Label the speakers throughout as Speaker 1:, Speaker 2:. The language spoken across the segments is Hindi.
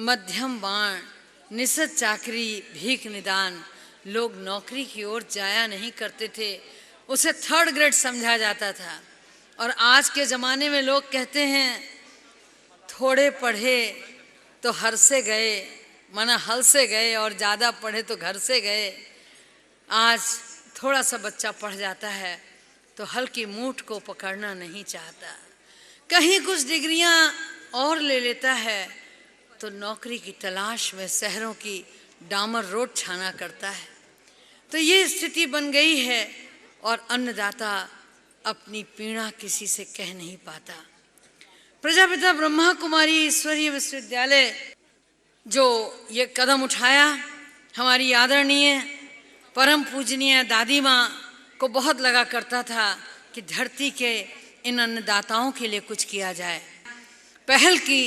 Speaker 1: मध्यम बाण, निषद चाकरी, भीख निदान, लोग नौकरी की ओर जाया नहीं करते थे, उसे थर्ड ग्रेड समझा जाता था। और आज के ज़माने में लोग कहते हैं थोड़े पढ़े तो हर से गए, माना हल से गए, और ज़्यादा पढ़े तो घर से गए। आज थोड़ा सा बच्चा पढ़ जाता है तो हल की मूठ को पकड़ना नहीं चाहता, कहीं कुछ डिग्रियां और ले लेता है तो नौकरी की तलाश में शहरों की डामर रोड छाना करता है। तो ये स्थिति बन गई है और अन्नदाता अपनी पीड़ा किसी से कह नहीं पाता। प्रजापिता ब्रह्मा कुमारी ईश्वरीय विश्वविद्यालय जो ये कदम उठाया, हमारी आदरणीय परम पूजनीय दादी माँ को बहुत लगा करता था कि धरती के इन अन्नदाताओं के लिए कुछ किया जाए। पहल की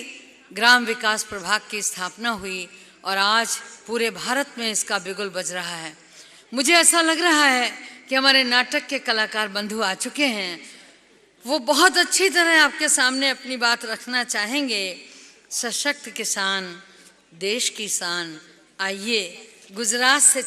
Speaker 1: ग्राम विकास प्रभाग की स्थापना हुई और आज पूरे भारत में इसका बिगुल बज रहा है। मुझे ऐसा लग रहा है कि हमारे नाटक के कलाकार बंधु आ चुके हैं, वो बहुत अच्छी तरह आपके सामने अपनी बात रखना चाहेंगे। सशक्त किसान देश की शान, आइए गुजरात से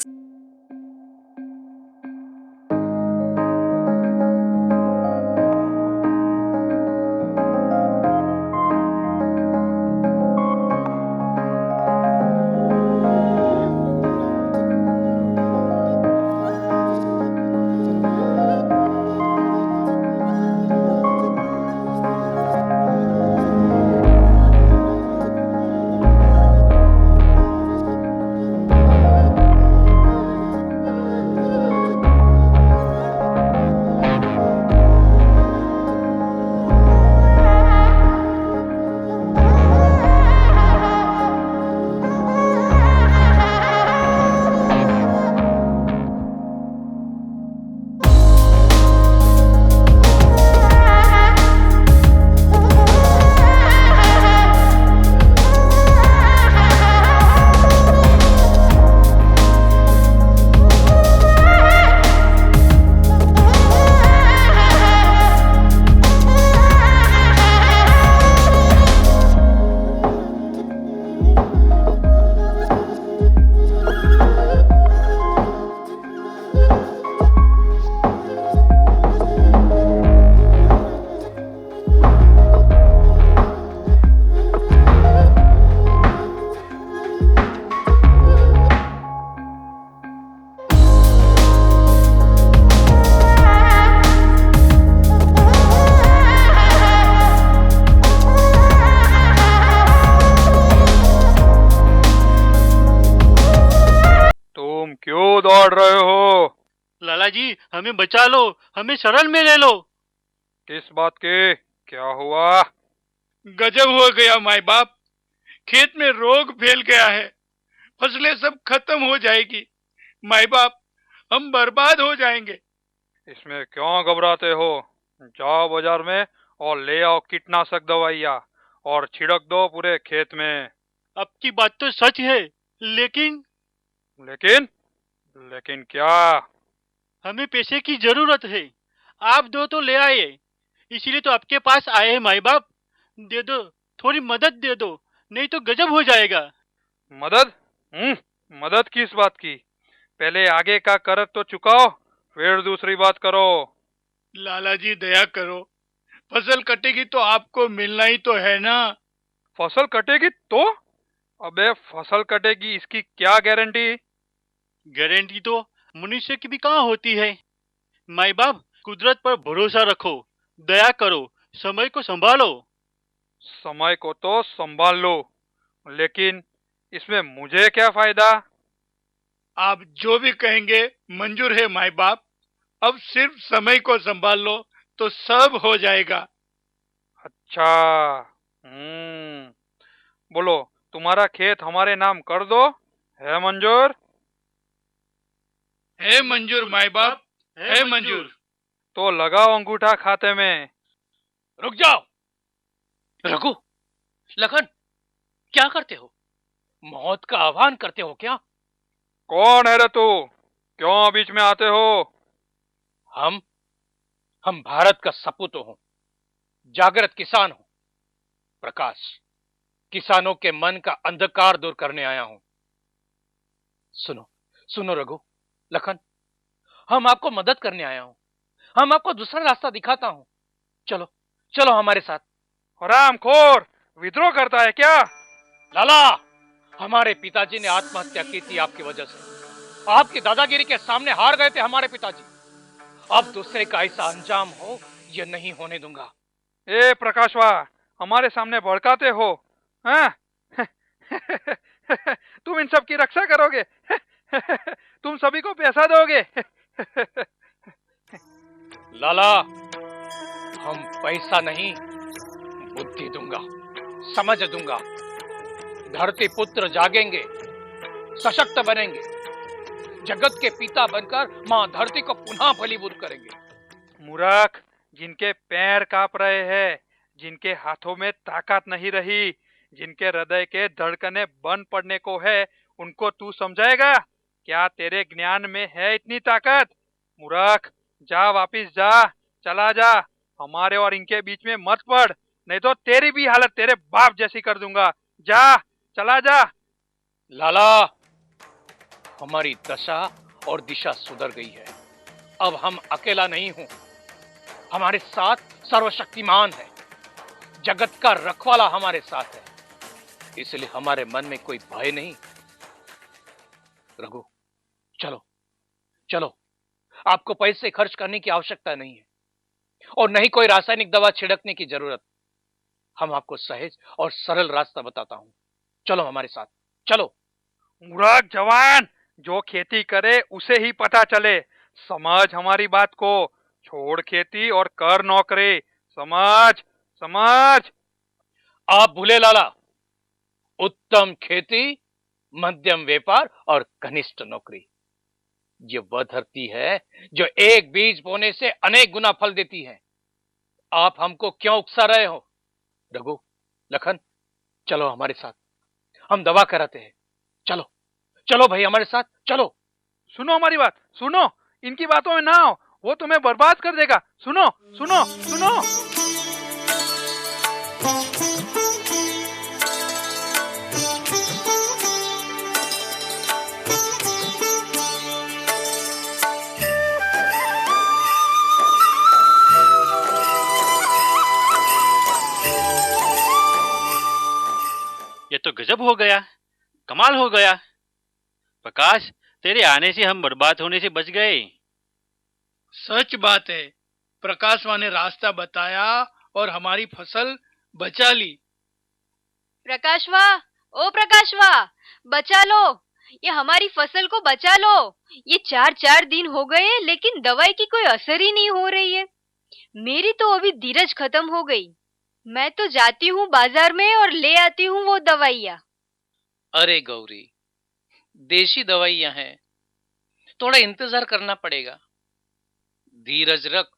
Speaker 2: दौड़ रहे हो?
Speaker 3: लाला जी, हमें बचा लो, हमें शरण में ले लो।
Speaker 2: किस बात के? क्या हुआ?
Speaker 4: गजब हो गया माई बाप, खेत में रोग फैल गया है, फसलें सब खत्म हो जाएगी। माई बाप, हम बर्बाद हो जाएंगे।
Speaker 2: इसमें क्यों घबराते हो? जाओ बाजार में और ले आओ कीटनाशक दवाइयाँ और छिड़क दो पूरे खेत में।
Speaker 3: आपकी बात तो सच है, लेकिन
Speaker 2: लेकिन लेकिन क्या?
Speaker 3: हमें पैसे की जरूरत है। आप दो तो ले आए, इसीलिए तो आपके पास आए हैं माई बाप। दे दो, थोड़ी मदद दे दो, नहीं तो गजब हो जाएगा।
Speaker 2: मदद? मदद किस बात की? पहले आगे का कर्ज तो चुकाओ, फिर दूसरी बात करो।
Speaker 4: लाला जी दया करो, फसल कटेगी तो आपको मिलना ही तो है ना।
Speaker 2: फसल कटेगी तो? अबे फसल कटेगी इसकी क्या गारंटी?
Speaker 3: गारंटी तो मनुष्य की भी कहाँ होती है। माई बाप, कुदरत पर भरोसा रखो, दया करो, समय को संभालो।
Speaker 2: समय को तो संभाल लो, लेकिन इसमें मुझे क्या फायदा?
Speaker 4: आप जो भी कहेंगे मंजूर है माई बाप। अब सिर्फ समय को संभाल लो तो सब हो जाएगा।
Speaker 2: अच्छा, बोलो, तुम्हारा खेत हमारे नाम कर दो, है मंजूर?
Speaker 4: है मंजूर माई बाप, है मंजूर।
Speaker 2: तो लगाओ अंगूठा खाते में।
Speaker 5: रुक जाओ। रघु, लखन, क्या करते हो? मौत का आह्वान करते हो क्या?
Speaker 2: कौन है रे तू? क्यों बीच में आते हो?
Speaker 5: हम भारत का सपूत हूं, जागृत किसान हूं। प्रकाश, किसानों के मन का अंधकार दूर करने आया हूं। सुनो सुनो रघु, लखन, हम आपको मदद करने आया हूं। हम आपको दूसरा रास्ता दिखाता हूं। चलो चलो हमारे साथ।
Speaker 2: हरामखोर, विद्रोह करता है क्या?
Speaker 5: लाला, हमारे पिताजी ने आत्महत्या की थी आपकी वजह से। आपकी दादागिरी के सामने हार गए थे हमारे पिताजी। अब दूसरे का ऐसा अंजाम हो, यह नहीं होने दूंगा।
Speaker 2: ए प्रकाशवा, हमारे सामने भड़काते हो, हाँ? तुम इन सब की रक्षा करोगे? तुम सभी को पैसा दोगे?
Speaker 5: लाला, हम पैसा नहीं, बुद्धि दूंगा, समझ दूंगा। धरती पुत्र जागेंगे, सशक्त बनेंगे, जगत के पिता बनकर मां धरती को पुनः फलीभूत करेंगे।
Speaker 2: मूर्ख, जिनके पैर कांप रहे हैं, जिनके हाथों में ताकत नहीं रही, जिनके हृदय के धड़कने बंद पड़ने को है, उनको तू समझाएगा? क्या तेरे ज्ञान में है इतनी ताकत? मूर्ख, जा, वापिस जा, चला जा। हमारे और इनके बीच में मत पड़, नहीं तो तेरी भी हालत तेरे बाप जैसी कर दूंगा। जा, चला जा।
Speaker 5: लाला, हमारी दशा और दिशा सुधर गई है। अब हम अकेला नहीं हूं, हमारे साथ सर्वशक्तिमान है, जगत का रखवाला हमारे साथ है, इसलिए हमारे मन में कोई भय नहीं। रघु, चलो चलो, आपको पैसे खर्च करने की आवश्यकता नहीं है और नहीं कोई रासायनिक दवा छिड़कने की जरूरत। हम आपको सहज और सरल रास्ता बताता हूं। चलो हमारे साथ, चलो।
Speaker 2: मूर्ख जवान, जो खेती करे उसे ही पता चले। समझ हमारी बात को, छोड़ खेती और कर नौकरी। समझ समझ।
Speaker 5: आप भूले लाला, उत्तम खेती, मध्यम व्यापार और कनिष्ठ नौकरी, ये वह धरती है जो एक बीज बोने से अनेक गुना फल देती है। आप हमको क्यों उकसा रहे हो? रघु, लखन, चलो हमारे साथ, हम दवा कराते हैं। चलो चलो भाई, हमारे साथ चलो।
Speaker 2: सुनो हमारी बात, सुनो, इनकी बातों में ना आओ, वो तुम्हें बर्बाद कर देगा। सुनो सुनो सुनो।
Speaker 3: ये तो गजब हो गया, कमाल हो गया। प्रकाश, तेरे आने से हम बर्बाद होने से बच गए।
Speaker 4: सच बात है, प्रकाशवा ने रास्ता बताया और हमारी फसल बचा ली।
Speaker 6: प्रकाशवा, ओ प्रकाशवा, बचा लो, ये हमारी फसल को बचा लो। ये 4 दिन हो गए लेकिन दवाई की कोई असर ही नहीं हो रही है। मेरी तो अभी धीरज खत्म हो गई। मैं तो जाती हूँ बाजार में और ले आती हूँ वो दवाइयाँ।
Speaker 5: अरे गौरी, देशी दवाइयां हैं, थोड़ा इंतजार करना पड़ेगा। धीरज रख,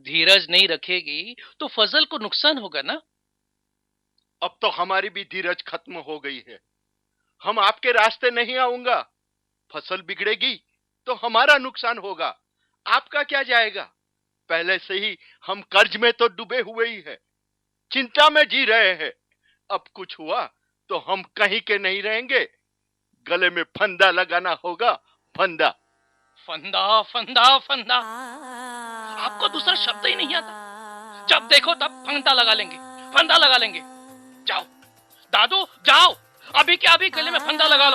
Speaker 5: धीरज नहीं रखेगी तो फसल को नुकसान होगा ना।
Speaker 7: अब तो हमारी भी धीरज खत्म हो गई है। हम आपके रास्ते नहीं आऊंगा। फसल बिगड़ेगी तो हमारा नुकसान होगा, आपका क्या जाएगा? पहले से ही हम कर्ज में तो डूबे हुए ही है, चिंता में जी रहे हैं। अब कुछ हुआ तो हम कहीं के नहीं रहेंगे। गले में फंदा लगाना होगा, फंदा।
Speaker 5: फंदा फंदा फंदा, आपको दूसरा शब्द ही नहीं आता। जब देखो तब फंदा लगा लेंगे, फंदा लगा लेंगे। जाओ दादू, जाओ, अभी के अभी गले में फंदा लगा लो।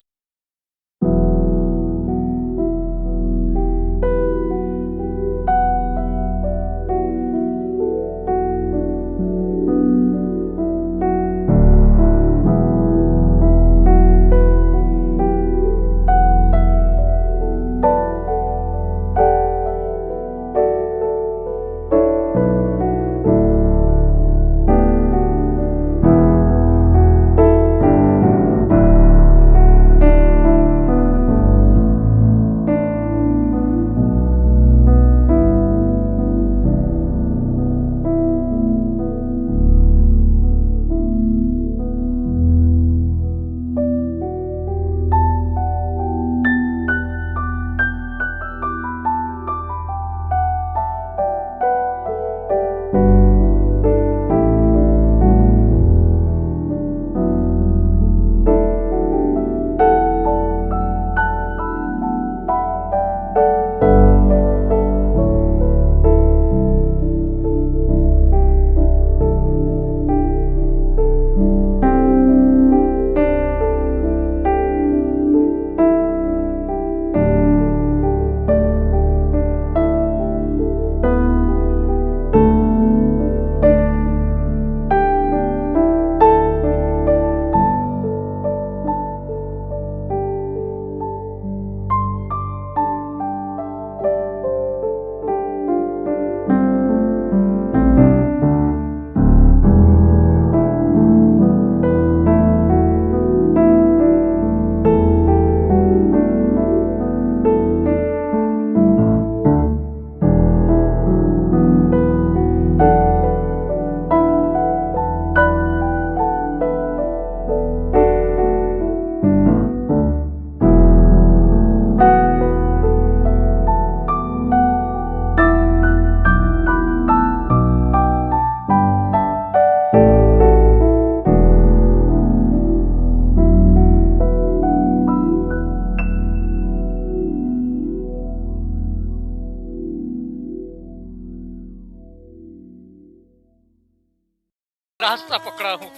Speaker 5: रास्ता पकड़ा हूँ,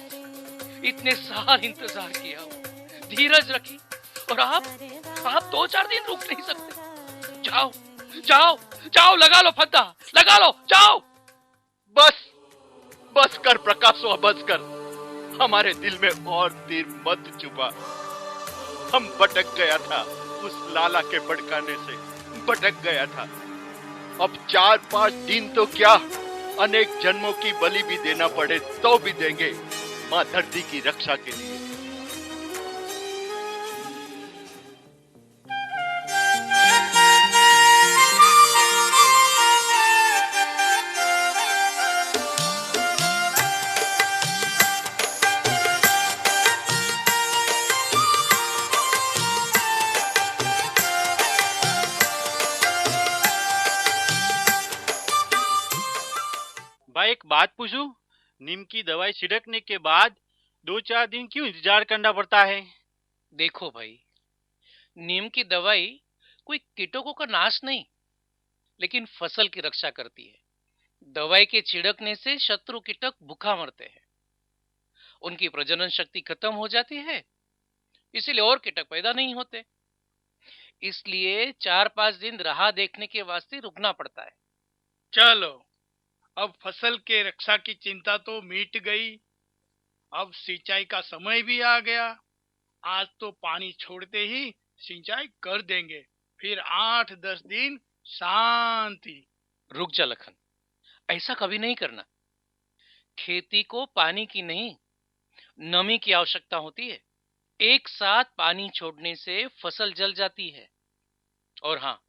Speaker 5: इतने साल इंतजार किया हूँ, धीरज रखी, और आप 2-4 दिन रुक नहीं सकते। जाओ जाओ जाओ, लगा लो फंदा, लगा लो, जाओ।
Speaker 7: बस बस कर प्रकाशवा, बस कर। हमारे दिल में और तीर मत चुपा। हम भटक गया था, उस लाला के भड़काने से भटक गया था। अब 4-5 दिन तो क्या, अनेक जन्मों की बलि भी देना पड़े तो भी देंगे, मां धरती की रक्षा के लिए।
Speaker 3: भाई एक बात पूछूं, नीम की दवाई छिड़कने के बाद 2-4 दिन क्यों इंतजार करना पड़ता है?
Speaker 5: देखो भाई, नीम की दवाई कोई कीटकों का नाश नहीं, लेकिन फसल की रक्षा करती है। दवाई के छिड़कने से शत्रु कीटक भूखा मरते हैं, उनकी प्रजनन शक्ति खत्म हो जाती है, इसीलिए और कीटक पैदा नहीं होते। इसलिए 4-5 दिन राह देखने के वास्ते रुकना पड़ता है।
Speaker 4: चलो, अब फसल के रक्षा की चिंता तो मिट गई। अब सिंचाई का समय भी आ गया। आज तो पानी छोड़ते ही सिंचाई कर देंगे, फिर 8-10 दिन शांति।
Speaker 5: रुक जा लखन, ऐसा कभी नहीं करना। खेती को पानी की नहीं, नमी की आवश्यकता होती है। एक साथ पानी छोड़ने से फसल जल जाती है। और हाँ,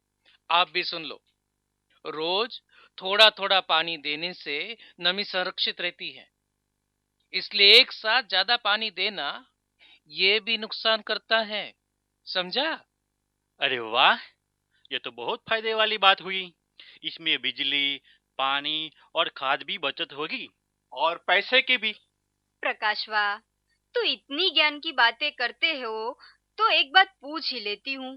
Speaker 5: आप भी सुन लो, रोज थोड़ा थोड़ा पानी देने से नमी संरक्षित रहती है। इसलिए एक साथ ज्यादा पानी देना ये भी नुकसान करता है, समझा?
Speaker 3: अरे वाह, ये तो बहुत फायदे वाली बात हुई। इसमें बिजली, पानी और खाद भी बचत होगी, और पैसे की भी।
Speaker 6: प्रकाशवा, तू इतनी ज्ञान की बातें करते हो तो एक बात पूछ ही लेती हूँ।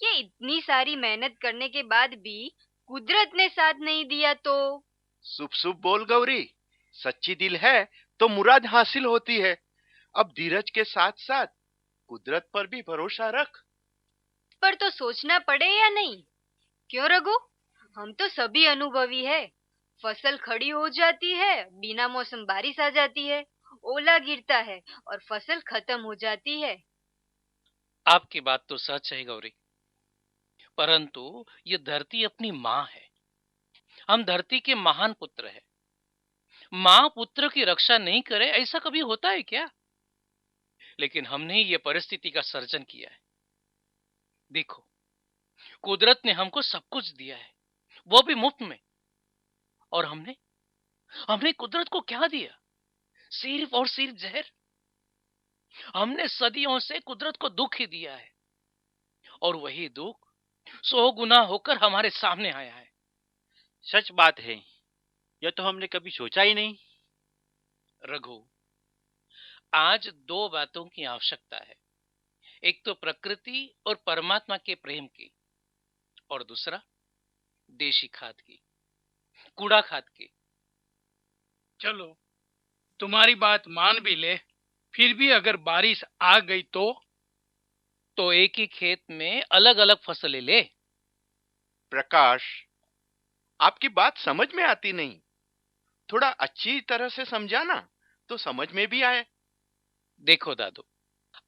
Speaker 6: ये इतनी सारी मेहनत करने के बाद भी कुदरत ने साथ नहीं दिया तो?
Speaker 7: शुभ शुभ बोल गौरी, सच्ची दिल है तो मुराद हासिल होती है। अब धीरज के साथ साथ कुदरत पर भी भरोसा रख।
Speaker 6: पर तो सोचना पड़े या नहीं? क्यों रघु, हम तो सभी अनुभवी है। फसल खड़ी हो जाती है, बिना मौसम बारिश आ जाती है, ओला गिरता है और फसल खत्म हो जाती है।
Speaker 5: आपकी बात तो सच है गौरी, परंतु ये धरती अपनी माँ है। हम धरती के महान पुत्र हैं। माँ पुत्र की रक्षा नहीं करे, ऐसा कभी होता है क्या? लेकिन हमने ही ये परिस्थिति का सर्जन किया है। देखो, कुदरत ने हमको सब कुछ दिया है, वो भी मुफ्त में। और हमने कुदरत को क्या दिया? सिर्फ और सिर्फ जहर। हमने सदियों से कुदरत को दुख ही दिया है, और वही दुख 100 गुना होकर हमारे सामने आया है।
Speaker 3: सच बात है, यह तो हमने कभी सोचा ही नहीं।
Speaker 5: रघु, आज 2 बातों की आवश्यकता है। एक तो प्रकृति और परमात्मा के प्रेम की, और दूसरा देशी खाद की, कूड़ा खाद की।
Speaker 4: चलो, तुम्हारी बात मान भी ले, फिर भी अगर बारिश आ गई
Speaker 5: तो एक ही खेत में अलग अलग फसलें ले।
Speaker 7: प्रकाश, आपकी बात समझ में आती नहीं। थोड़ा अच्छी तरह से समझाना तो समझ में भी आए।
Speaker 5: देखो दादू,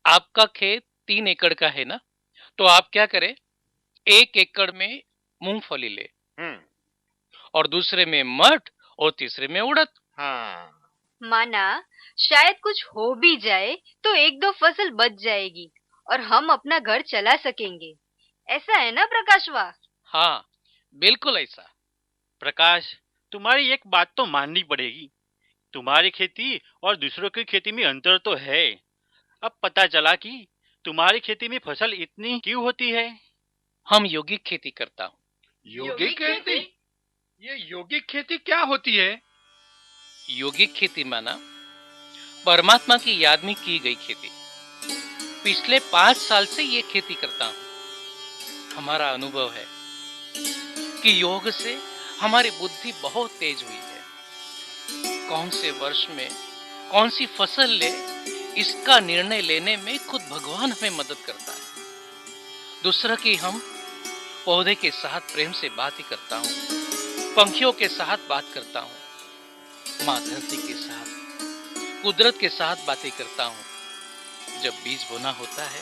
Speaker 5: आपका खेत 3 एकड़ का है ना, तो आप क्या करें, 1 एकड़ में मूंगफली ले, और दूसरे में मठ, और तीसरे में उड़द।
Speaker 7: हाँ,
Speaker 6: माना शायद कुछ हो भी जाए तो 1-2 फसल बच जाएगी और हम अपना घर चला सकेंगे। ऐसा है ना प्रकाशवा?
Speaker 5: हाँ, बिल्कुल ऐसा।
Speaker 3: प्रकाश, तुम्हारी एक बात तो माननी पड़ेगी। तुम्हारी खेती और दूसरों की खेती में अंतर तो है। अब पता चला कि तुम्हारी खेती में फसल इतनी क्यों होती है।
Speaker 5: हम यौगिक खेती करता हूँ।
Speaker 4: यौगिक खेती? ये यौगिक खेती क्या होती है?
Speaker 5: यौगिक खेती माना परमात्मा की याद में की गई खेती। पिछले 5 साल से ये खेती करता हूँ। हमारा अनुभव है कि योग से हमारी बुद्धि बहुत तेज हुई है। कौन से वर्ष में कौन सी फसल ले, इसका निर्णय लेने में खुद भगवान हमें मदद करता है। दूसरा कि हम पौधे के साथ प्रेम से बात ही करता हूँ, पंखियों के साथ बात करता हूँ, माँ धरती के साथ, कुदरत के साथ बातें करता हूँ। जब बीज बोना होता है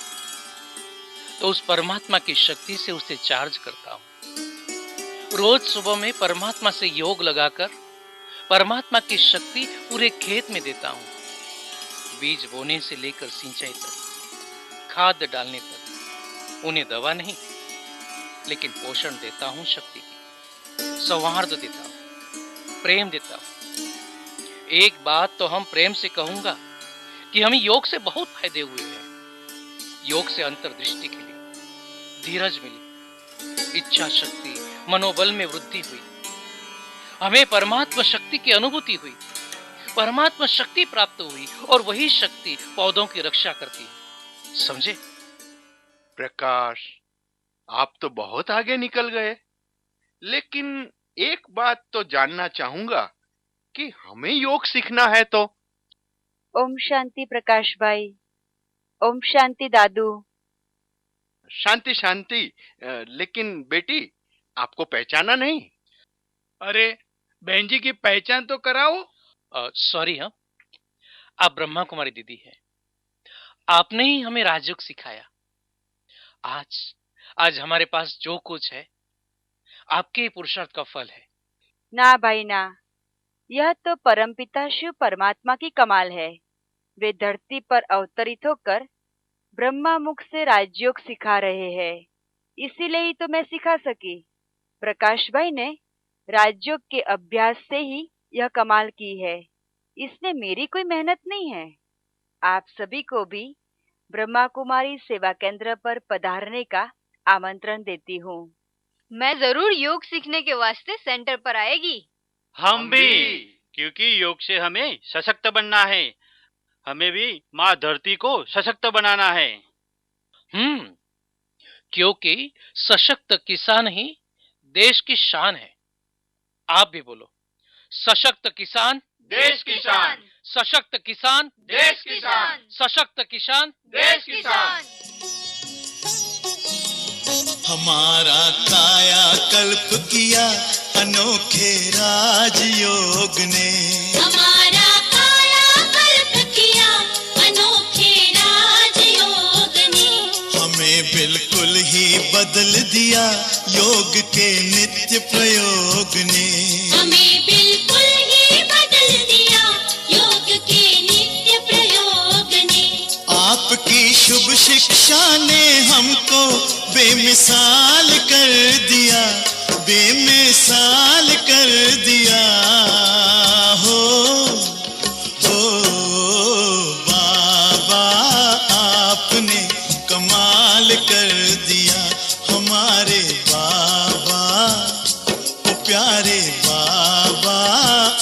Speaker 5: तो उस परमात्मा की शक्ति से उसे चार्ज करता हूँ। रोज सुबह में परमात्मा से योग लगाकर परमात्मा की शक्ति पूरे खेत में देता हूँ। बीज बोने से लेकर सिंचाई तक, खाद डालने तक उन्हें दवा नहीं लेकिन पोषण देता हूँ, शक्ति की, सौहार्द देता हूँ, प्रेम देता हूँ। एक बात तो हम प्रेम से कहूंगा कि हमें योग से बहुत फायदे हुए हैं। योग से अंतर्दृष्टि के लिए धीरज मिली, इच्छा शक्ति, मनोबल में वृद्धि हुई, हमें परमात्मा शक्ति की अनुभूति हुई, परमात्मा शक्ति प्राप्त हुई और वही शक्ति पौधों की रक्षा करती है। समझे?
Speaker 7: प्रकाश, आप तो बहुत आगे निकल गए, लेकिन एक बात तो जानना चाहूंगा कि हमें योग सीखना है तो।
Speaker 6: ओम शांति प्रकाश भाई। ओम शांति दादू।
Speaker 7: शांति शांति, लेकिन बेटी आपको पहचाना नहीं?
Speaker 4: अरे बहन जी की पहचान तो कराओ।
Speaker 5: सॉरी, हाँ, आप ब्रह्मा कुमारी दीदी हैं। आपने ही हमें राजयोग सिखाया। आज हमारे पास जो कुछ है आपके ही पुरुषार्थ का फल है।
Speaker 6: ना भाई ना, यह तो परमपिता शिव परमात्मा की कमाल है। वे धरती पर अवतरित होकर ब्रह्मा मुख से राजयोग सिखा रहे हैं, इसीलिए ही तो मैं सिखा सकी। प्रकाश भाई ने राजयोग के अभ्यास से ही यह कमाल की है, इसमें मेरी कोई मेहनत नहीं है। आप सभी को भी ब्रह्मा कुमारी सेवा केंद्र पर पधारने का आमंत्रण देती हूँ।
Speaker 8: मैं जरूर योग सीखने के वास्ते सेंटर पर आएगी।
Speaker 3: हम भी, क्योंकि योग से हमें सशक्त बनना है। हमें भी माँ धरती को सशक्त बनाना है।
Speaker 5: क्योंकि सशक्त किसान ही देश की शान है। आप भी बोलो, सशक्त किसान
Speaker 3: देश की शान,
Speaker 5: सशक्त किसान
Speaker 3: देश की शान,
Speaker 5: सशक्त किसान
Speaker 3: देश की शान।
Speaker 9: हमारा काया कल्प किया अनोखे राजयोग ने,
Speaker 10: हमारा काया कल्प किया अनोखे राजयोग ने,
Speaker 9: हमें बिल्कुल ही बदल दिया योग के नित्य प्रयोग ने,
Speaker 10: हमें बिल्कुल ही बदल दिया योग के नित्य प्रयोग ने।
Speaker 9: आपकी शुभ शिक्षा ने हमको बेमिसाल कर दिया, बेमिसाल कर दिया। हो बाबा आपने कमाल कर दिया, हमारे बाबा, ओ प्यारे बाबा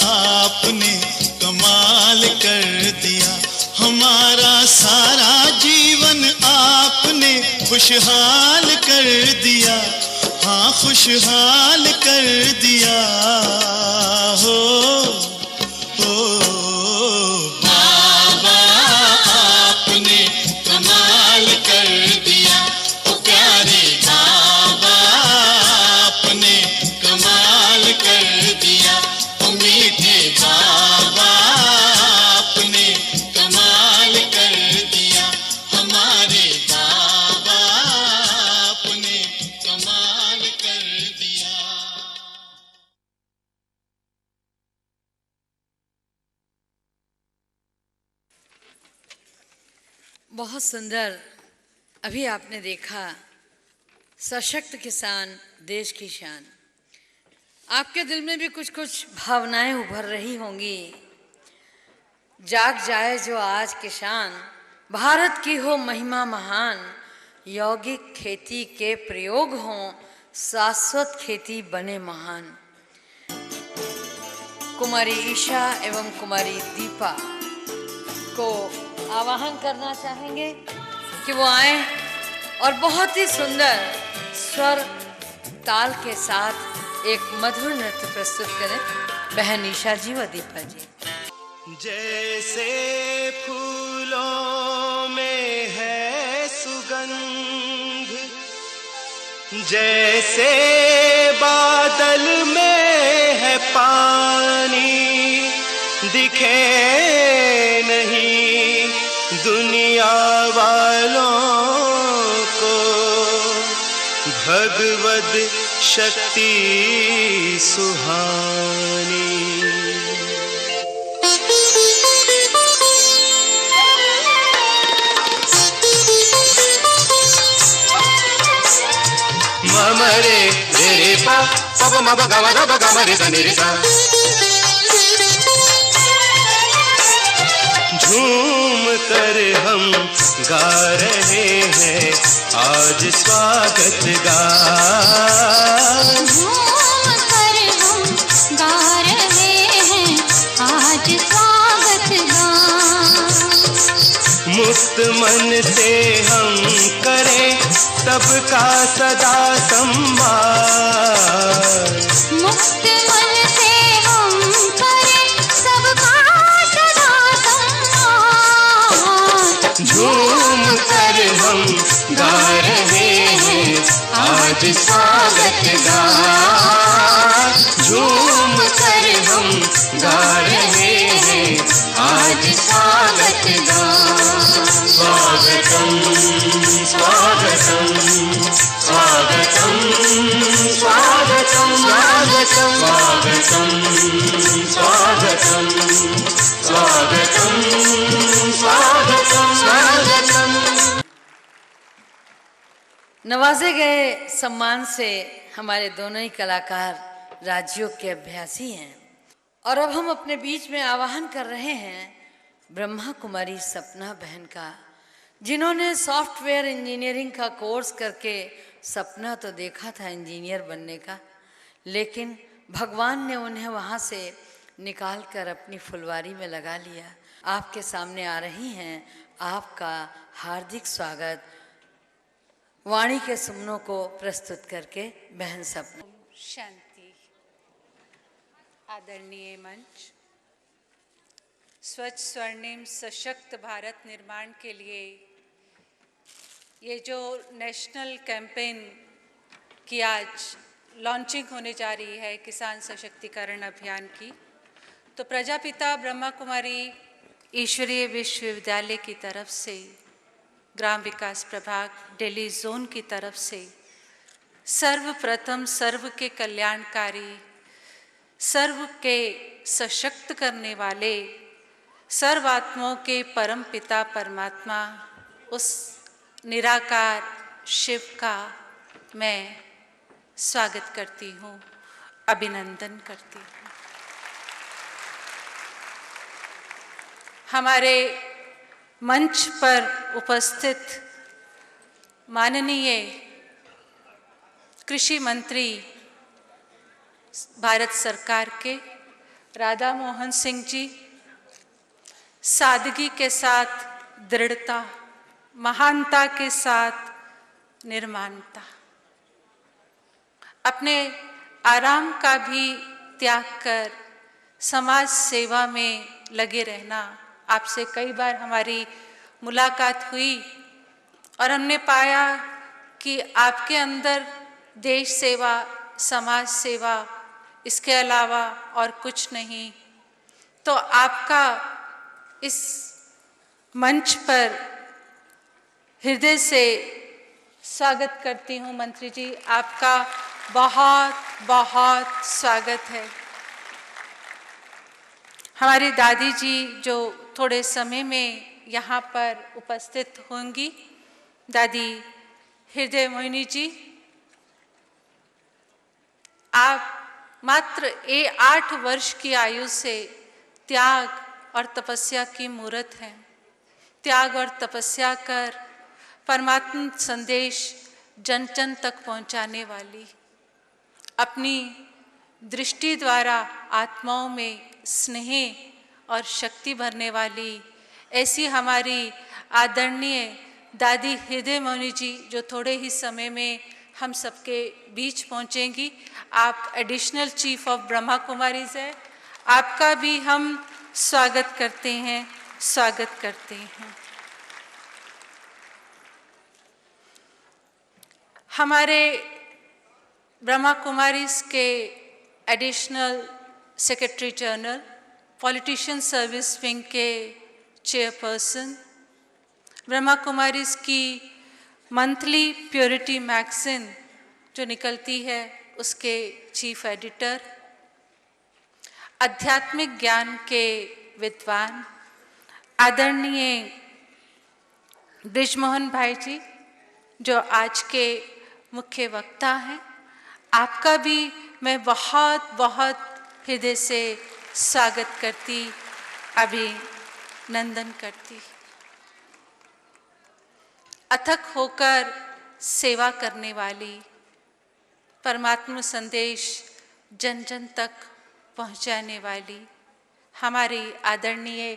Speaker 9: आपने कमाल कर दिया। हमारा सारा जीवन आपने खुशहाल कर दिया, हाँ खुशहाल कर दिया। हो बाबा आपने कमाल कर दिया, ओ प्यारे बाबा आपने कमाल कर दिया, ओ मीठे बाबा आपने कमाल कर दिया, हमारे बाबा आपने कमाल कर दिया।
Speaker 1: बहुत सुंदर। अभी आपने देखा सशक्त किसान देश की शान। आपके दिल में भी कुछ कुछ भावनाएं उभर रही होंगी। जाग जाए जो आज किसान, भारत की हो महिमा महान, यौगिक खेती के प्रयोग हों, शाश्वत खेती बने महान। कुमारी ईशा एवं कुमारी दीपा को आवाहन करना चाहेंगे कि वो आए और बहुत ही सुंदर स्वर ताल के साथ एक मधुर नृत्य प्रस्तुत करें। बहन ईशा जी व दीपा जी।
Speaker 9: जैसे फूलों में है सुगंध, जैसे बादल में है पानी, दिखे नहीं दुनिया वालों को भगवद शक्ति सुहानी। ममरे रे पा पप मप गम ग ग म रे ध नि रे सा। झूम कर हम गा रहे हैं आज स्वागत गान।
Speaker 10: झूम कर हम गा रहे हैं आज स्वागत गान।
Speaker 9: मुक्त मन से हम करें सबका सदा सम्मान।
Speaker 10: मुक्त मन से हम करें सबका सदा सम्मान।
Speaker 9: झूम कर हम गा रहे हैं आज स्वागत गान। झूम कर हम गा रहे हैं आज स्वागत गान। स्वागतम स्वागतम स्वागतम स्वागतम स्वागतम स्वागतम स्वागतम स्वागतम स्वागतम।
Speaker 1: नवाजे गए सम्मान से हमारे दोनों ही कलाकार राजयोग के अभ्यासी हैं और अब हम अपने बीच में आवाहन कर रहे हैं ब्रह्मा कुमारी सपना बहन का, जिन्होंने सॉफ्टवेयर इंजीनियरिंग का कोर्स करके सपना तो देखा था इंजीनियर बनने का, लेकिन भगवान ने उन्हें वहाँ से निकाल कर अपनी फुलवारी में लगा लिया। आपके सामने आ रही हैं, आपका हार्दिक स्वागत वाणी के सुमनों को प्रस्तुत करके बहन सपना।
Speaker 11: शांति। आदरणीय मंच, स्वच्छ स्वर्णिम सशक्त भारत निर्माण के लिए ये जो नेशनल कैंपेन की आज लॉन्चिंग होने जा रही है किसान सशक्तिकरण अभियान की, तो प्रजापिता ब्रह्मा कुमारी ईश्वरीय विश्वविद्यालय की तरफ से, ग्राम विकास प्रभाग दिल्ली जोन की तरफ से सर्वप्रथम सर्व के कल्याणकारी, सर्व के सशक्त करने वाले, सर्वात्माओं के परम पिता परमात्मा उस निराकार शिव का मैं स्वागत करती हूँ, अभिनंदन करती हूँ। हमारे मंच पर उपस्थित माननीय कृषि मंत्री भारत सरकार के राधा मोहन सिंह जी सादगी के साथ दृढ़ता, महानता के साथ निर्माणता, अपने आराम का भी त्याग कर समाज सेवा में लगे रहना। आपसे कई बार हमारी मुलाकात हुई और हमने पाया कि आपके अंदर देश सेवा, समाज सेवा, इसके अलावा और कुछ नहीं। तो आपका इस मंच पर हृदय से स्वागत करती हूँ। मंत्री जी, आपका बहुत बहुत स्वागत है। हमारी दादी जी जो थोड़े समय में यहाँ पर उपस्थित होंगी, दादी हृदय मोहिनी जी, आप मात्र 8 वर्ष की आयु से त्याग और तपस्या की मूर्त हैं। त्याग और तपस्या कर परमात्मा संदेश जन जन तक पहुँचाने वाली, अपनी दृष्टि द्वारा आत्माओं में स्नेह और शक्ति भरने वाली ऐसी हमारी आदरणीय दादी हृदय मोहिनी जी जो थोड़े ही समय में हम सबके बीच पहुंचेंगी। आप additional chief of Brahma Kumaris है, आपका भी हम स्वागत करते हैं, स्वागत करते हैं। हमारे ब्रह्मा कुमारीज के additional secretary general, politician service wing के चेयरपर्सन, ब्रह्मा कुमारीज की मंथली प्योरिटी मैगजीन जो निकलती है उसके चीफ एडिटर, आध्यात्मिक ज्ञान के विद्वान आदरणीय ब्रिजमोहन भाई जी जो आज के मुख्य वक्ता हैं, आपका भी मैं बहुत बहुत हृदय से स्वागत करती, अभिनंदन करती। अथक होकर सेवा करने वाली, परमात्मा संदेश जन जन तक पहुंचाने वाली हमारी आदरणीय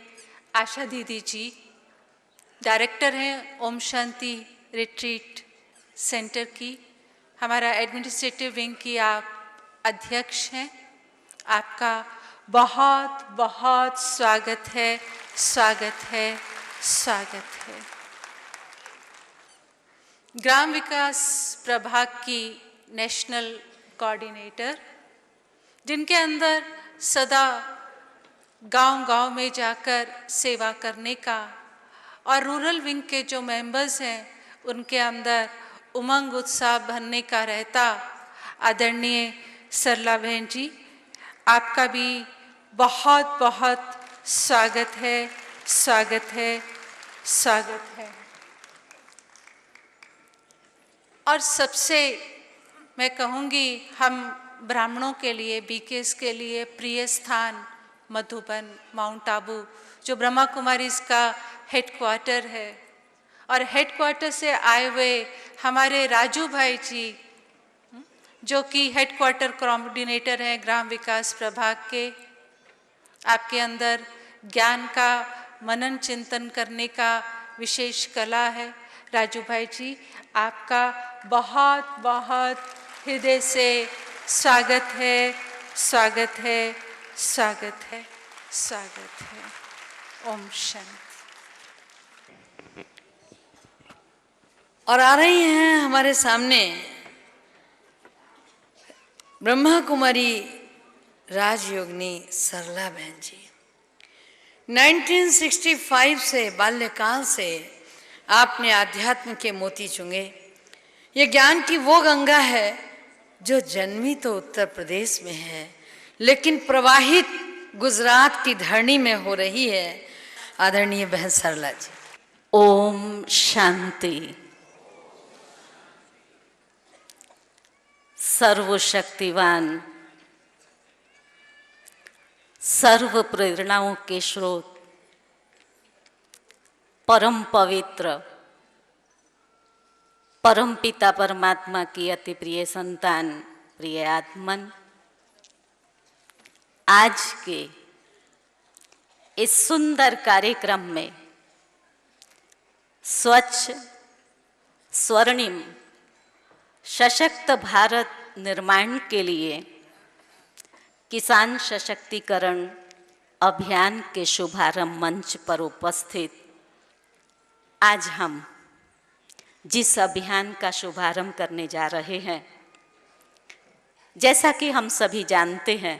Speaker 11: आशा दीदी जी, डायरेक्टर हैं ओम शांति रिट्रीट सेंटर की, हमारा एडमिनिस्ट्रेटिव विंग की आप अध्यक्ष हैं, आपका बहुत बहुत स्वागत है, स्वागत है, स्वागत है। ग्राम विकास प्रभाग की नेशनल कोऑर्डिनेटर, जिनके अंदर सदा गांव-गांव में जाकर सेवा करने का, और रूरल विंग के जो मेंबर्स हैं उनके अंदर उमंग उत्साह भरने का रहता, आदरणीय सरला बहन जी, आपका भी बहुत बहुत स्वागत है, स्वागत है, स्वागत है। और सबसे मैं कहूँगी, हम ब्राह्मणों के लिए, बीकेएस के लिए प्रिय स्थान मधुबन, माउंट आबू, जो ब्रह्मा कुमारीज का हेडक्वार्टर है, और हेडक्वार्टर से आए हुए हमारे राजू भाई जी जो कि हेडक्वार्टर कोऑर्डिनेटर हैं ग्राम विकास प्रभाग के, आपके अंदर ज्ञान का मनन चिंतन करने का विशेष कला है। राजू भाई जी, आपका बहुत बहुत हृदय से स्वागत है, स्वागत है, स्वागत है, स्वागत है। ओम शांति।
Speaker 1: और आ रही हैं हमारे सामने ब्रह्मा कुमारी राजयोगिनी सरला बहन जी। 1965 से बाल्यकाल से आपने आध्यात्म के मोती चुंगे। ये ज्ञान की वो गंगा है जो जन्मी तो उत्तर प्रदेश में है, लेकिन प्रवाहित गुजरात की धरणी में हो रही है। आदरणीय बहन सरला जी।
Speaker 12: ओम शांति। सर्वशक्तिवान, सर्व प्रेरणाओं के स्रोत, परम पवित्र, परम पिता परमात्मा की अति प्रिय संतान, प्रिय आत्मन, आज के इस सुंदर कार्यक्रम में स्वच्छ, स्वर्णिम, सशक्त भारत निर्माण के लिए किसान सशक्तिकरण अभियान के शुभारंभ मंच पर उपस्थित आज हम जिस अभियान का शुभारंभ करने जा रहे हैं, जैसा कि हम सभी जानते हैं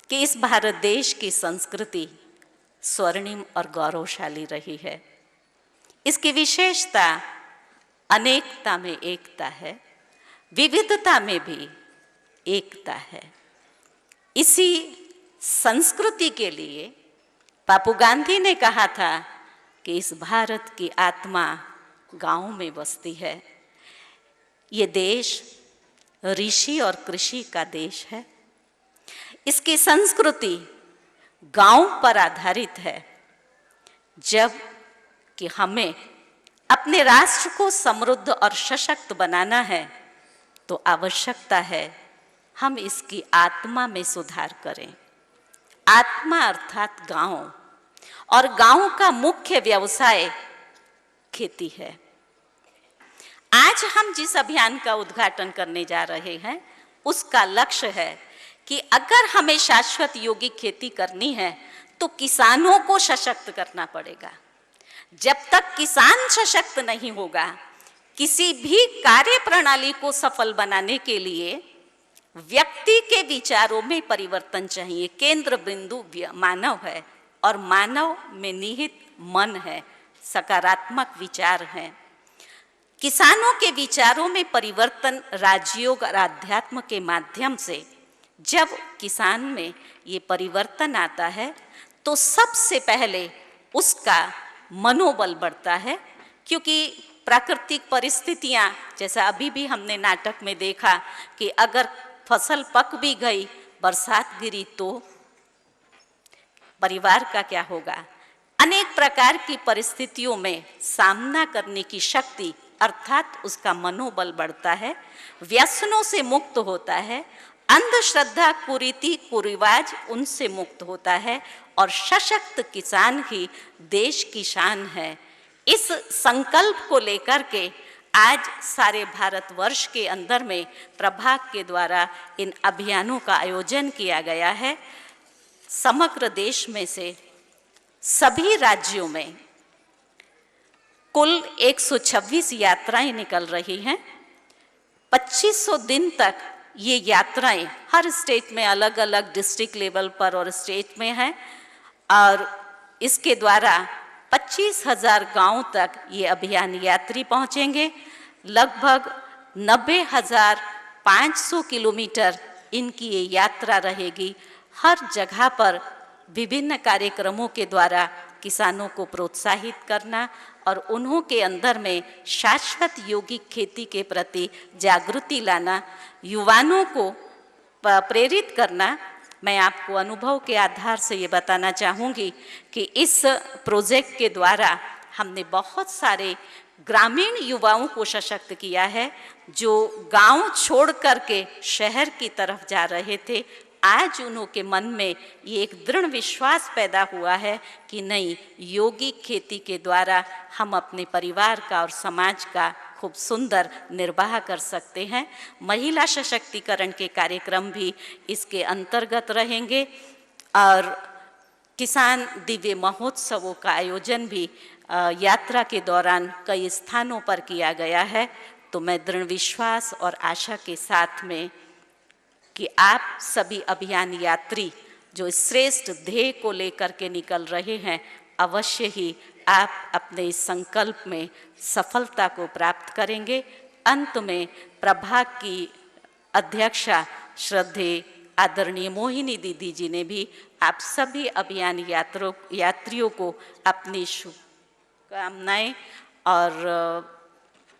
Speaker 12: कि इस भारत देश की संस्कृति स्वर्णिम और गौरवशाली रही है। इसकी विशेषता अनेकता में एकता है, विविधता में भी एकता है। इसी संस्कृति के लिए बापू गांधी ने कहा था कि इस भारत की आत्मा गांव में बसती है। ये देश ऋषि और कृषि का देश है। इसकी संस्कृति गांव पर आधारित है। जब कि हमें अपने राष्ट्र को समृद्ध और सशक्त बनाना है, तो आवश्यकता है हम इसकी आत्मा में सुधार करें। आत्मा अर्थात गांव, और गांव का मुख्य व्यवसाय खेती है। आज हम जिस अभियान का उद्घाटन करने जा रहे हैं, उसका लक्ष्य है कि अगर हमें शाश्वत योगिक खेती करनी है तो किसानों को सशक्त करना पड़ेगा। जब तक किसान सशक्त नहीं होगा, किसी भी कार्य प्रणाली को सफल बनाने के लिए व्यक्ति के विचारों में परिवर्तन चाहिए। केंद्र बिंदु मानव है और मानव में निहित मन है, सकारात्मक विचार है। किसानों के विचारों में परिवर्तन राजयोग और आध्यात्म के माध्यम से जब किसान में ये परिवर्तन आता है तो सबसे पहले उसका मनोबल बढ़ता है, क्योंकि प्राकृतिक परिस्थितियां, जैसा अभी भी हमने नाटक में देखा कि अगर फसल पक भी गई, बरसात गिरी तो परिवार का क्या होगा। अनेक प्रकार की परिस्थितियों में सामना करने की शक्ति अर्थात उसका मनोबल बढ़ता है, व्यसनों से मुक्त होता है, अंधश्रद्धा, कुरीति, कुरिवाज उनसे मुक्त होता है और सशक्त किसान ही देश की शान है। इस संकल्प को लेकर के आज सारे भारतवर्ष के अंदर में प्रभाग के द्वारा इन अभियानों का आयोजन किया गया है। समग्र देश में से सभी राज्यों में कुल 126 यात्राएं निकल रही हैं। 2500 दिन तक ये यात्राएं हर स्टेट में अलग अलग डिस्ट्रिक्ट लेवल पर और स्टेट में हैं और इसके द्वारा 25,000 गांवों तक ये अभियान यात्री पहुंचेंगे। लगभग 90,500 किलोमीटर इनकी ये यात्रा रहेगी। हर जगह पर विभिन्न कार्यक्रमों के द्वारा किसानों को प्रोत्साहित करना और उन्हों के अंदर में शाश्वत यौगिक खेती के प्रति जागृति लाना, युवाओं को प्रेरित करना। मैं आपको अनुभव के आधार से ये बताना चाहूँगी कि इस प्रोजेक्ट के द्वारा हमने बहुत सारे ग्रामीण युवाओं को सशक्त किया है जो गांव छोड़ करके शहर की तरफ जा रहे थे। आज उनके मन में ये एक दृढ़ विश्वास पैदा हुआ है कि नहीं, यौगिक खेती के द्वारा हम अपने परिवार का और समाज का खूब सुंदर निर्वाह कर सकते हैं। महिला सशक्तिकरण के कार्यक्रम भी इसके अंतर्गत रहेंगे और किसान दिव्य महोत्सवों का आयोजन भी यात्रा के दौरान कई स्थानों पर किया गया है। तो मैं दृढ़ विश्वास और आशा के साथ में कि आप सभी अभियान यात्री जो श्रेष्ठ ध्येय को लेकर के निकल रहे हैं, अवश्य ही आप अपने इस संकल्प में सफलता को प्राप्त करेंगे। अंत में प्रभाग की अध्यक्षा श्रद्धेय आदरणीय मोहिनी दीदी जी ने भी आप सभी अभियान यात्रियों को अपनी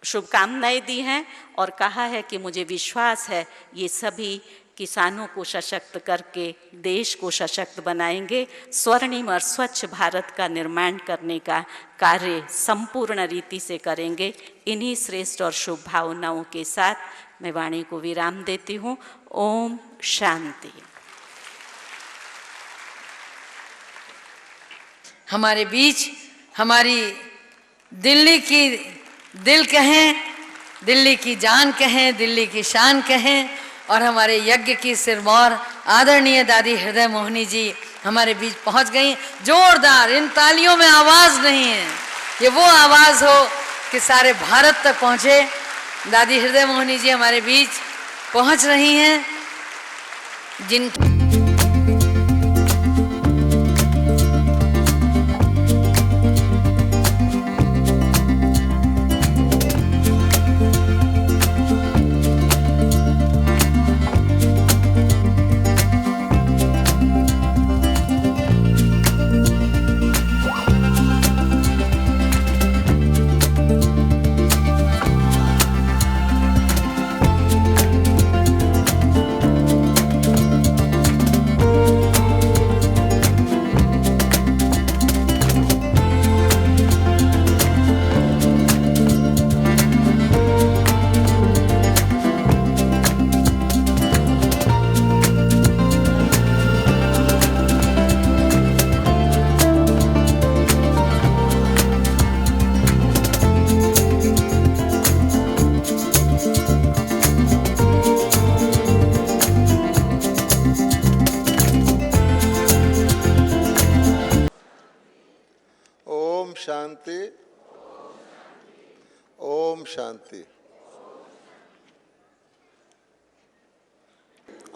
Speaker 12: शुभकामनाएं दी हैं और कहा है कि मुझे विश्वास है ये सभी किसानों को सशक्त करके देश को सशक्त बनाएंगे, स्वर्णिम और स्वच्छ भारत का निर्माण करने का कार्य संपूर्ण रीति से करेंगे। इन्हीं श्रेष्ठ और शुभ भावनाओं के साथ मैं वाणी को विराम देती हूँ। ओम शांति।
Speaker 1: हमारे बीच हमारी दिल्ली की दिल कहें, दिल्ली की जान कहें, दिल्ली की शान कहें और हमारे यज्ञ की सिरमौर आदरणीय दादी हृदय मोहिनी जी हमारे बीच पहुंच गई। जोरदार, इन तालियों में आवाज नहीं है, ये वो आवाज हो कि सारे भारत तक पहुंचे। दादी हृदय मोहिनी जी हमारे बीच पहुंच रही हैं, जिन
Speaker 13: शांति।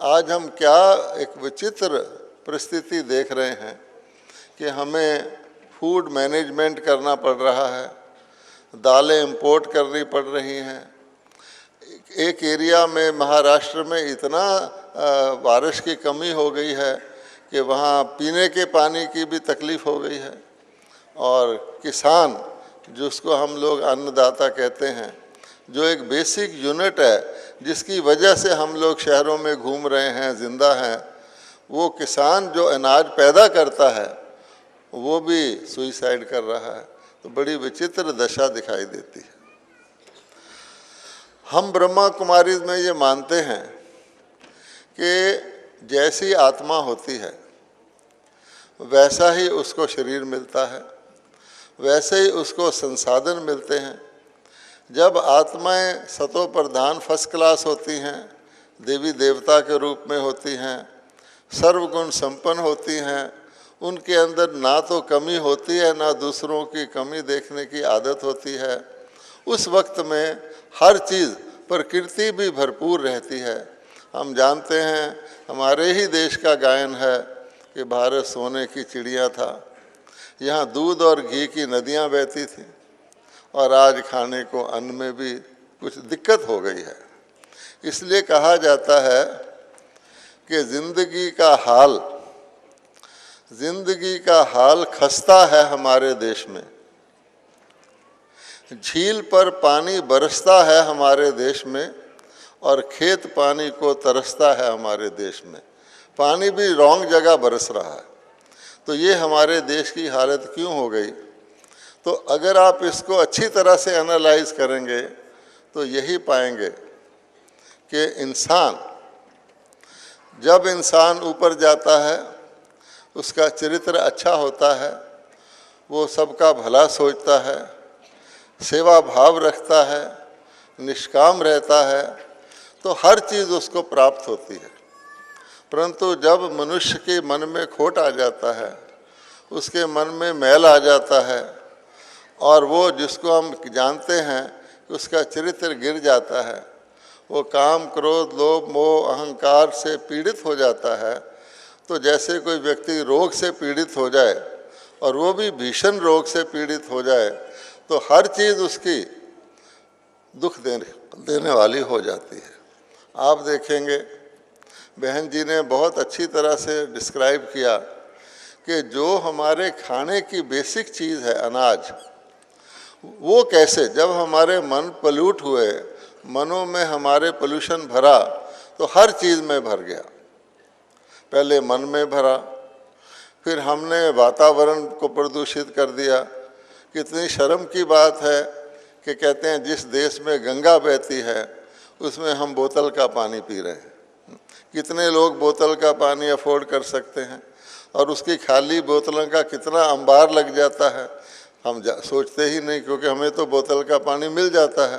Speaker 13: आज हम क्या एक विचित्र परिस्थिति देख रहे हैं कि हमें फूड मैनेजमेंट करना पड़ रहा है, दालें इंपोर्ट करनी पड़ रही हैं। एक एरिया में महाराष्ट्र में इतना बारिश की कमी हो गई है कि वहाँ पीने के पानी की भी तकलीफ़ हो गई है। और किसान, जिसको हम लोग अन्नदाता कहते हैं, जो एक बेसिक यूनिट है जिसकी वजह से हम लोग शहरों में घूम रहे हैं, ज़िंदा हैं, वो किसान जो अनाज पैदा करता है वो भी सुइसाइड कर रहा है। तो बड़ी विचित्र दशा दिखाई देती है। हम ब्रह्मा कुमारी में ये मानते हैं कि जैसी आत्मा होती है वैसा ही उसको शरीर मिलता है, वैसे ही उसको संसाधन मिलते हैं। जब आत्माएं सतो प्रधान फर्स्ट क्लास होती हैं, देवी देवता के रूप में होती हैं, सर्वगुण संपन्न होती हैं, उनके अंदर ना तो कमी होती है ना दूसरों की कमी देखने की आदत होती है। उस वक्त में हर चीज़ प्रकृति भी भरपूर रहती है। हम जानते हैं, हमारे ही देश का गायन है कि भारत सोने की चिड़िया था, यहाँ दूध और घी की नदियाँ बहती थीं, और आज खाने को अन्न में भी कुछ दिक्कत हो गई है। इसलिए कहा जाता है कि ज़िंदगी का हाल खस्ता है हमारे देश में। झील पर पानी बरसता है हमारे देश में, और खेत पानी को तरसता है हमारे देश में। पानी भी रॉन्ग जगह बरस रहा है। तो ये हमारे देश की हालत क्यों हो गई? तो अगर आप इसको अच्छी तरह से एनालाइज करेंगे तो यही पाएंगे कि जब इंसान ऊपर जाता है, उसका चरित्र अच्छा होता है, वो सबका भला सोचता है, सेवा भाव रखता है, निष्काम रहता है, तो हर चीज़ उसको प्राप्त होती है। परंतु जब मनुष्य के मन में खोट आ जाता है, उसके मन में मैल आ जाता है, और वो जिसको हम जानते हैं कि उसका चरित्र गिर जाता है, वो काम क्रोध लोभ मोह अहंकार से पीड़ित हो जाता है। तो जैसे कोई व्यक्ति रोग से पीड़ित हो जाए, और वो भी भीषण रोग से पीड़ित हो जाए, तो हर चीज़ उसकी दुख देने वाली हो जाती है। आप देखेंगे, बहन जी ने बहुत अच्छी तरह से डिस्क्राइब किया कि जो हमारे खाने की बेसिक चीज़ है अनाज, वो कैसे जब हमारे मन पल्यूट हुए, मनों में हमारे पोल्यूशन भरा, तो हर चीज़ में भर गया। पहले मन में भरा, फिर हमने वातावरण को प्रदूषित कर दिया। कितनी शर्म की बात है कि कहते हैं जिस देश में गंगा बहती है उसमें हम बोतल का पानी पी रहे हैं। कितने लोग बोतल का पानी अफोर्ड कर सकते हैं, और उसकी खाली बोतलों का कितना अंबार लग जाता है हम सोचते ही नहीं, क्योंकि हमें तो बोतल का पानी मिल जाता है,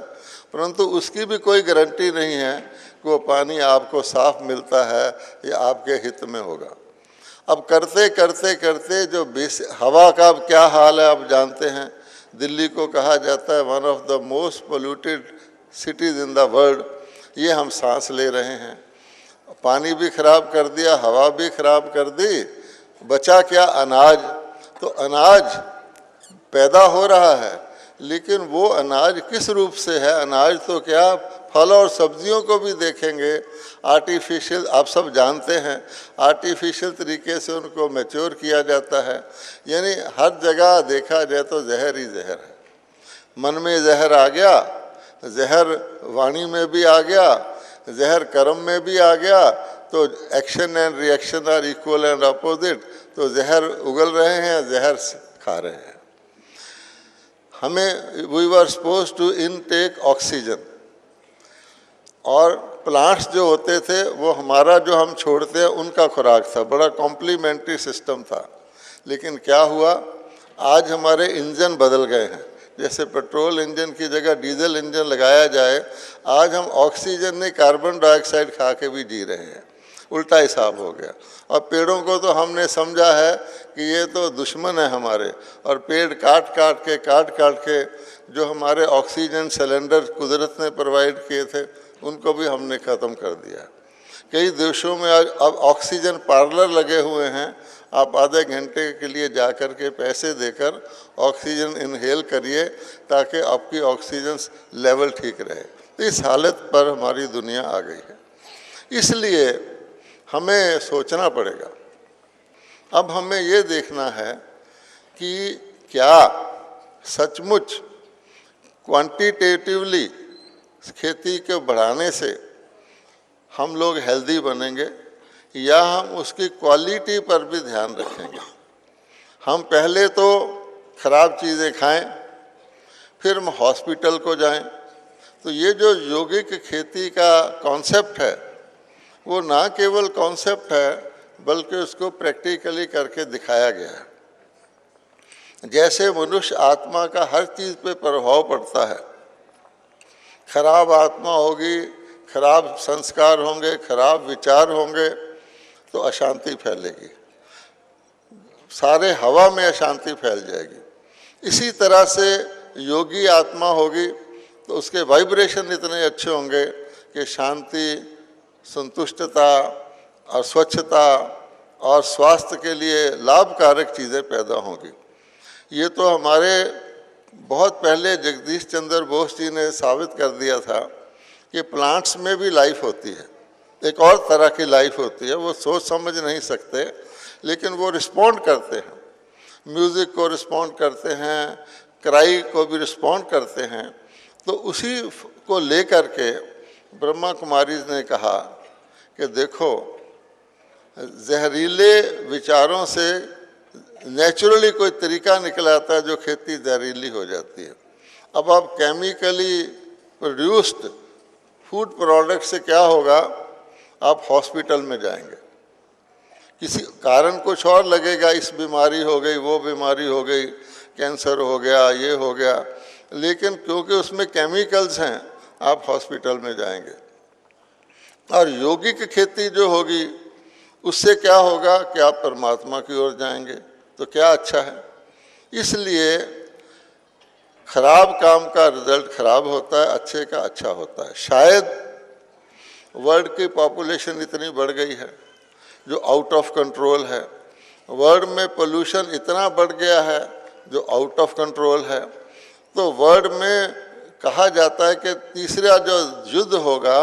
Speaker 13: परंतु उसकी भी कोई गारंटी नहीं है कि वो पानी आपको साफ मिलता है या आपके हित में होगा। अब करते करते करते जो हवा का अब क्या हाल है आप जानते हैं। दिल्ली को कहा जाता है one of the most polluted cities in the world. ये हम सांस ले रहे हैं, पानी भी खराब कर दिया, हवा भी खराब कर दी, बचा क्या? अनाज। तो अनाज पैदा हो रहा है, लेकिन वो अनाज किस रूप से है? अनाज तो क्या, फल और सब्जियों को भी देखेंगे आर्टिफिशियल, आप सब जानते हैं, आर्टिफिशियल तरीके से उनको मैच्योर किया जाता है। यानी हर जगह देखा जाए तो जहर ही जहर है। मन में जहर आ गया, जहर वाणी में भी आ गया, जहर कर्म में भी आ गया, तो action and reaction are equal and opposite. तो जहर उगल रहे हैं, जहर खा रहे हैं। हमें we were suppose to intake oxygen, और प्लांट्स जो होते थे वो हमारा जो हम छोड़ते हैं उनका खुराक था, बड़ा कॉम्प्लीमेंट्री सिस्टम था। लेकिन क्या हुआ, आज हमारे इंजन बदल गए हैं। जैसे पेट्रोल इंजन की जगह डीजल इंजन लगाया जाए, आज हम ऑक्सीजन नहीं कार्बन डाइऑक्साइड खा के भी जी रहे हैं। उल्टा हिसाब हो गया। और पेड़ों को तो हमने समझा है कि ये तो दुश्मन है हमारे, और पेड़ काट काट के जो हमारे ऑक्सीजन सिलेंडर कुदरत ने प्रोवाइड किए थे उनको भी हमने ख़त्म कर दिया। कई देशों में आज अब ऑक्सीजन पार्लर लगे हुए हैं, आप आधे घंटे के लिए जा कर के पैसे देकर ऑक्सीजन इनहेल करिए ताकि आपकी ऑक्सीजन लेवल ठीक रहे। तो इस हालत पर हमारी दुनिया आ गई है, इसलिए हमें सोचना पड़ेगा। अब हमें ये देखना है कि क्या सचमुच क्वांटिटेटिवली खेती को बढ़ाने से हम लोग हेल्दी बनेंगे या हम उसकी क्वालिटी पर भी ध्यान रखेंगे। हम पहले तो खराब चीज़ें खाएं, फिर हम हॉस्पिटल को जाएं। तो ये जो यौगिक खेती का कॉन्सेप्ट है वो ना केवल कॉन्सेप्ट है बल्कि उसको प्रैक्टिकली करके दिखाया गया है। जैसे मनुष्य आत्मा का हर चीज़ पे प्रभाव पड़ता है, खराब आत्मा होगी, खराब संस्कार होंगे, खराब विचार होंगे तो अशांति फैलेगी, सारे हवा में अशांति फैल जाएगी। इसी तरह से योगी आत्मा होगी तो उसके वाइब्रेशन इतने अच्छे होंगे कि शांति, संतुष्टता और स्वच्छता और स्वास्थ्य के लिए लाभकारक चीज़ें पैदा होंगी। ये तो हमारे बहुत पहले जगदीश चंद्र बोस जी ने साबित कर दिया था कि प्लांट्स में भी लाइफ होती है, एक और तरह की लाइफ होती है। वो सोच समझ नहीं सकते लेकिन वो रिस्पॉन्ड करते हैं, म्यूज़िक को रिस्पॉन्ड करते हैं, क्राई को भी रिस्पॉन्ड करते हैं। तो उसी को लेकर के ब्रह्मा कुमारी ने कहा कि देखो जहरीले विचारों से नेचुरली कोई तरीका निकल आता है जो खेती जहरीली हो जाती है। अब आप केमिकली प्रोड्यूस्ड फूड प्रोडक्ट से क्या होगा, आप हॉस्पिटल में जाएंगे, किसी कारण कुछ और लगेगा, इस बीमारी हो गई, वो बीमारी हो गई, कैंसर हो गया, ये हो गया, लेकिन क्योंकि उसमें केमिकल्स हैं आप हॉस्पिटल में जाएंगे। और यौगिक खेती जो होगी उससे क्या होगा कि आप परमात्मा की ओर जाएंगे, तो क्या अच्छा है। इसलिए खराब काम का रिजल्ट खराब होता है, अच्छे का अच्छा होता है। शायद वर्ल्ड की पॉपुलेशन इतनी बढ़ गई है जो आउट ऑफ कंट्रोल है, वर्ल्ड में पोल्यूशन इतना बढ़ गया है जो आउट ऑफ कंट्रोल है। तो वर्ल्ड में कहा जाता है कि तीसरा जो युद्ध होगा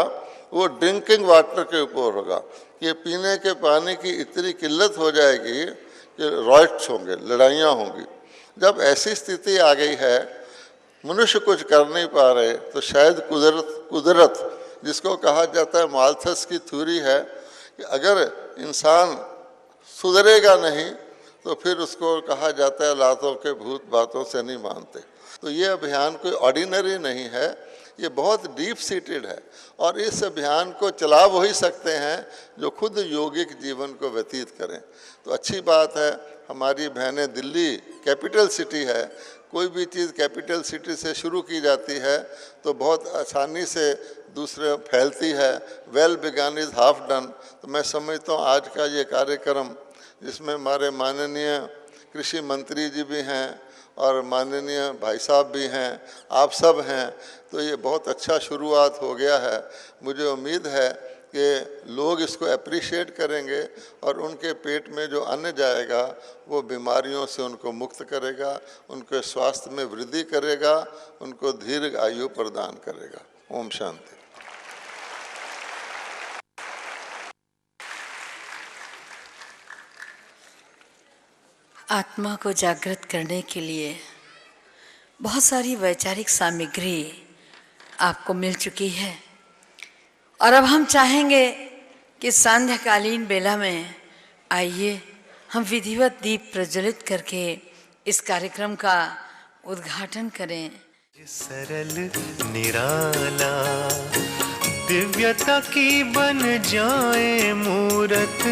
Speaker 13: वो ड्रिंकिंग वाटर के ऊपर होगा। ये पीने के पानी की इतनी किल्लत हो जाएगी कि रॉयट्स होंगे, लड़ाइयाँ होंगी। जब ऐसी स्थिति आ गई है, मनुष्य कुछ कर नहीं पा रहे, तो शायद कुदरत जिसको कहा जाता है माल्थस की थ्योरी है कि अगर इंसान सुधरेगा नहीं तो फिर उसको कहा जाता है लातों के भूत बातों से नहीं मानते। तो ये अभियान कोई ऑर्डिनरी नहीं है, ये बहुत डीप सीटेड है। और इस अभियान को चला वही सकते हैं जो खुद यौगिक जीवन को व्यतीत करें। तो अच्छी बात है, हमारी बहनें, दिल्ली कैपिटल सिटी है, कोई भी चीज़ कैपिटल सिटी से शुरू की जाती है तो बहुत आसानी से दूसरे फैलती है। Well begin is half done. तो मैं समझता हूँ आज का ये कार्यक्रम जिसमें हमारे माननीय कृषि मंत्री जी भी हैं और माननीय भाई साहब भी हैं, आप सब हैं, तो ये बहुत अच्छा शुरुआत हो गया है। मुझे उम्मीद है कि लोग इसको अप्रिशिएट करेंगे और उनके पेट में जो अन्न जाएगा वो बीमारियों से उनको मुक्त करेगा, उनके स्वास्थ्य में वृद्धि करेगा, उनको दीर्घ आयु प्रदान करेगा। ओम शांति।
Speaker 1: आत्मा को जागृत करने के लिए बहुत सारी वैचारिक सामग्री आपको मिल चुकी है और अब हम चाहेंगे कि सांध्यकालीन बेला में आइए हम विधिवत दीप प्रज्वलित करके इस कार्यक्रम का उद्घाटन करें।
Speaker 9: सरल निराला दिव्यता की बन जाए मूरत,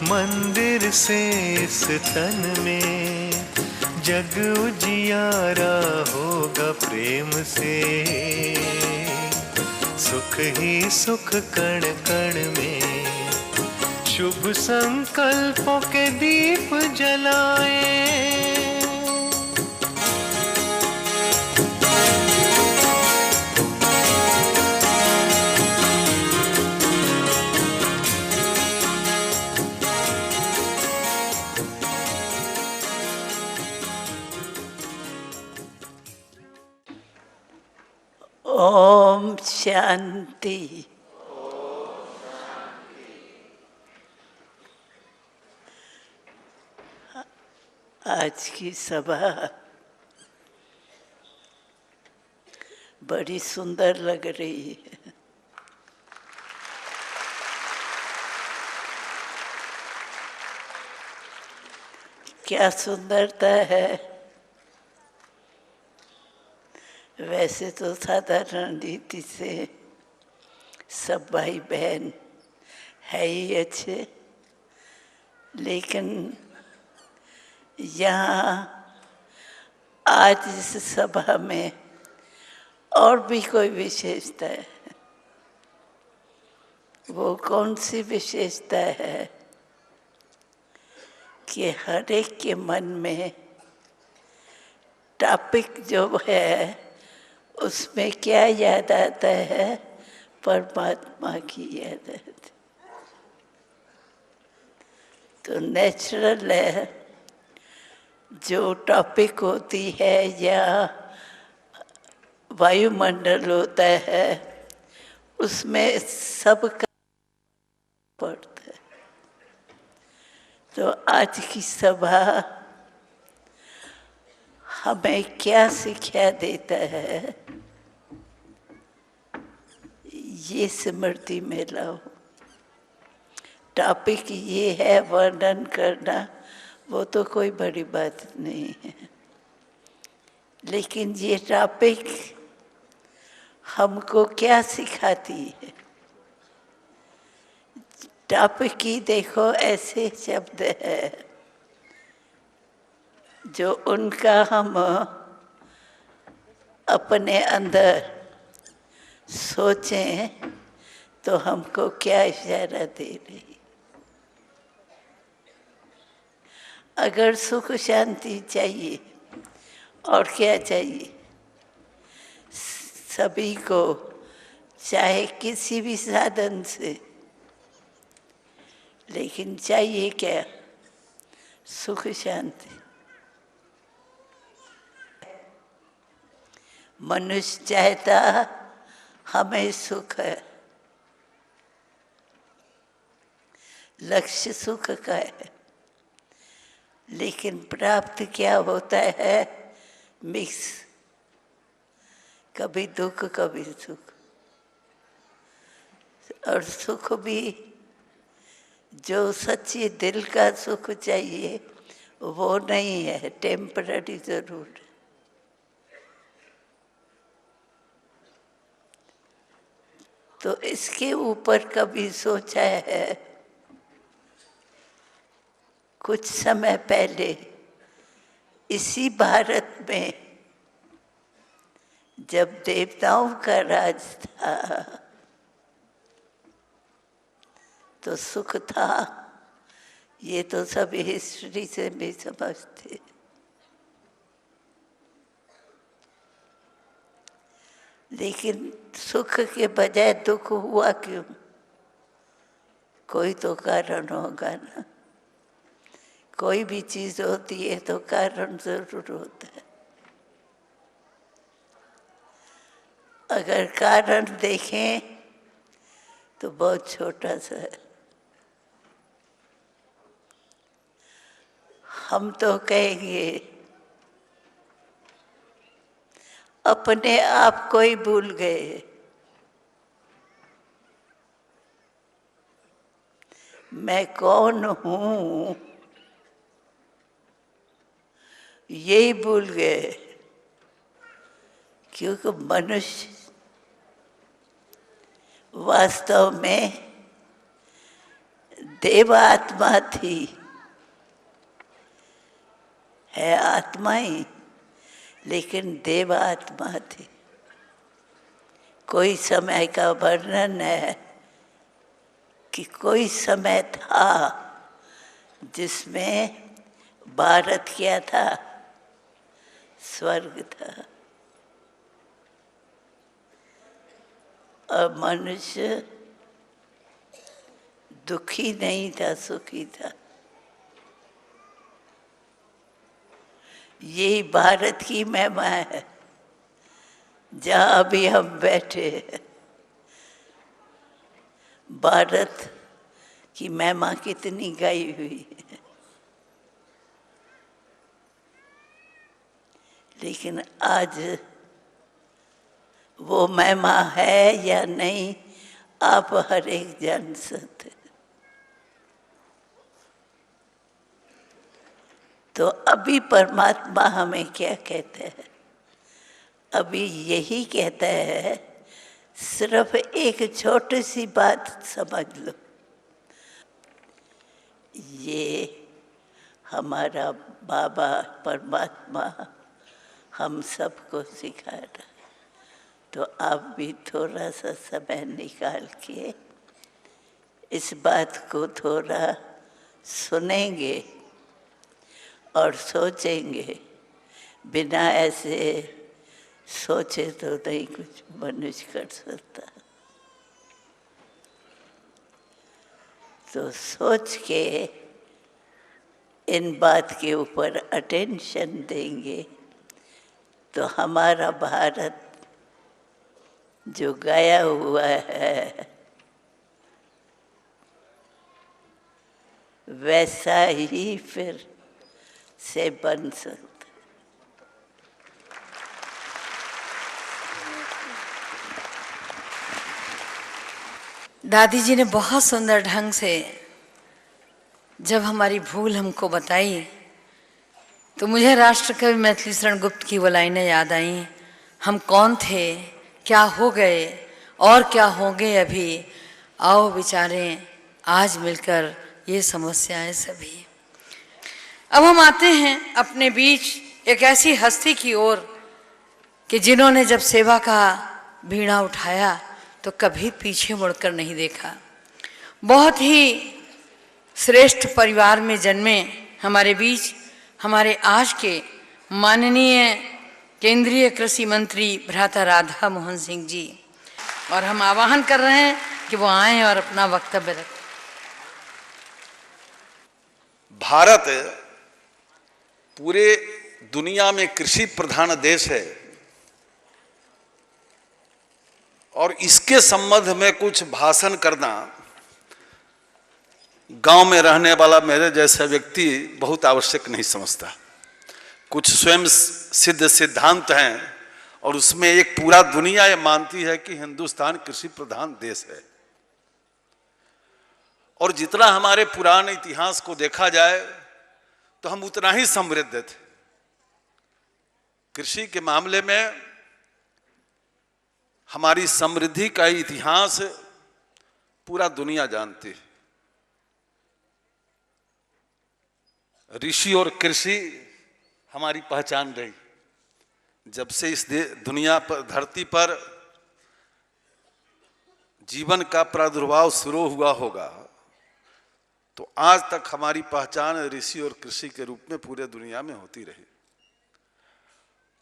Speaker 9: मंदिर से इस तन में जग उजियारा होगा प्रेम से, सुख ही सुख कण कण में शुभ संकल्पों के दीप जलाएं।
Speaker 14: ओम शांति। आज की सभा बड़ी सुंदर लग रही है। क्या सुंदरता है। वैसे तो साधारण रीति से सब भाई बहन है ही अच्छे, लेकिन यहाँ आज इस सभा में और भी कोई विशेषता है। वो कौन सी विशेषता है कि हर एक के मन में टॉपिक जो है उसमें क्या याद आता है? परमात्मा की याद आती। तो नेचुरल है, जो टॉपिक होती है या वायुमंडल होता है उसमें सबका पड़ता है। तो आज की सभा हमें क्या शिक्षा देता है, ये स्मृति में लाओ। टॉपिक ये है, वर्णन करना वो तो कोई बड़ी बात नहीं है, लेकिन ये टॉपिक हमको क्या सिखाती है? टॉपिक की देखो ऐसे शब्द है जो उनका हम अपने अंदर सोचें तो हमको क्या इशारा दे रही। अगर सुख शांति चाहिए और क्या चाहिए सभी को, चाहे किसी भी साधन से, लेकिन चाहिए क्या? सुख शांति। मनुष्य चाहता हमें सुख है, लक्ष्य सुख का है, लेकिन प्राप्त क्या होता है? मिक्स, कभी दुख कभी सुख। और सुख भी जो सच्ची दिल का सुख चाहिए वो नहीं है, टेम्पररी जरूर है। तो इसके ऊपर कभी सोचा है? कुछ समय पहले इसी भारत में जब देवताओं का राज था तो सुख था, ये तो सब हिस्ट्री से भी समझते। लेकिन सुख के बजाय दुख हुआ क्यों? कोई तो कारण होगा ना। कोई भी चीज होती है तो कारण जरूर होता है। अगर कारण देखें तो बहुत छोटा सा है। हम तो कहेंगे अपने आप को ही भूल गए। मैं कौन हूँ यही भूल गए, क्योंकि मनुष्य वास्तव में देवात्मा थी, है आत्मा ही, लेकिन देवात्मा थी। कोई समय का वर्णन है कि कोई समय था जिसमें भारत क्या था? स्वर्ग था। और मनुष्य दुखी नहीं था, सुखी था। यही भारत की महिमा है, जहाँ अभी हम बैठे हैं। भारत की महिमा कितनी गाई हुई है, लेकिन आज वो महिमा है या नहीं, आप हर एक जान सकते। तो अभी परमात्मा हमें क्या कहते हैं? अभी यही कहता है, सिर्फ एक छोटी सी बात समझ लो, ये हमारा बाबा परमात्मा हम सबको सिखा रहा है। तो आप भी थोड़ा सा समय निकाल के इस बात को थोड़ा सुनेंगे और सोचेंगे। बिना ऐसे सोचे तो नहीं कुछ मनुष्य कर सकता। तो सोच के इन बात के ऊपर अटेंशन देंगे तो हमारा भारत जो गया हुआ है वैसा ही फिर से बन सकता।
Speaker 1: दादी जी ने बहुत सुंदर ढंग से जब हमारी भूल हमको बताई तो मुझे राष्ट्रकवि मैथिली शरण गुप्त की वो लाइनें याद आई, हम कौन थे, क्या हो गए और क्या होंगे अभी, आओ विचारें आज मिलकर ये समस्याएं सभी। अब हम आते हैं अपने बीच एक ऐसी हस्ती की ओर कि जिन्होंने जब सेवा का बीड़ा उठाया तो कभी पीछे मुड़कर नहीं देखा। बहुत ही श्रेष्ठ परिवार में जन्मे हमारे बीच हमारे आज के माननीय केंद्रीय कृषि मंत्री भ्राता राधा मोहन सिंह जी, और हम आह्वान कर रहे हैं कि वो आएं और अपना वक्तव्य रखें।
Speaker 15: भारत पूरे दुनिया में कृषि प्रधान देश है और इसके संबंध में कुछ भाषण करना गांव में रहने वाला मेरे जैसा व्यक्ति बहुत आवश्यक नहीं समझता। कुछ स्वयं सिद्ध सिद्धांत हैं और उसमें एक पूरा दुनिया ये मानती है कि हिंदुस्तान कृषि प्रधान देश है। और जितना हमारे पुराने इतिहास को देखा जाए तो हम उतना ही समृद्ध थे। कृषि के मामले में हमारी समृद्धि का इतिहास पूरा दुनिया जानती है। ऋषि और कृषि हमारी पहचान रही। जब से इस दुनिया पर, धरती पर जीवन का प्रादुर्भाव शुरू हुआ होगा तो आज तक हमारी पहचान ऋषि और कृषि के रूप में पूरे दुनिया में होती रही।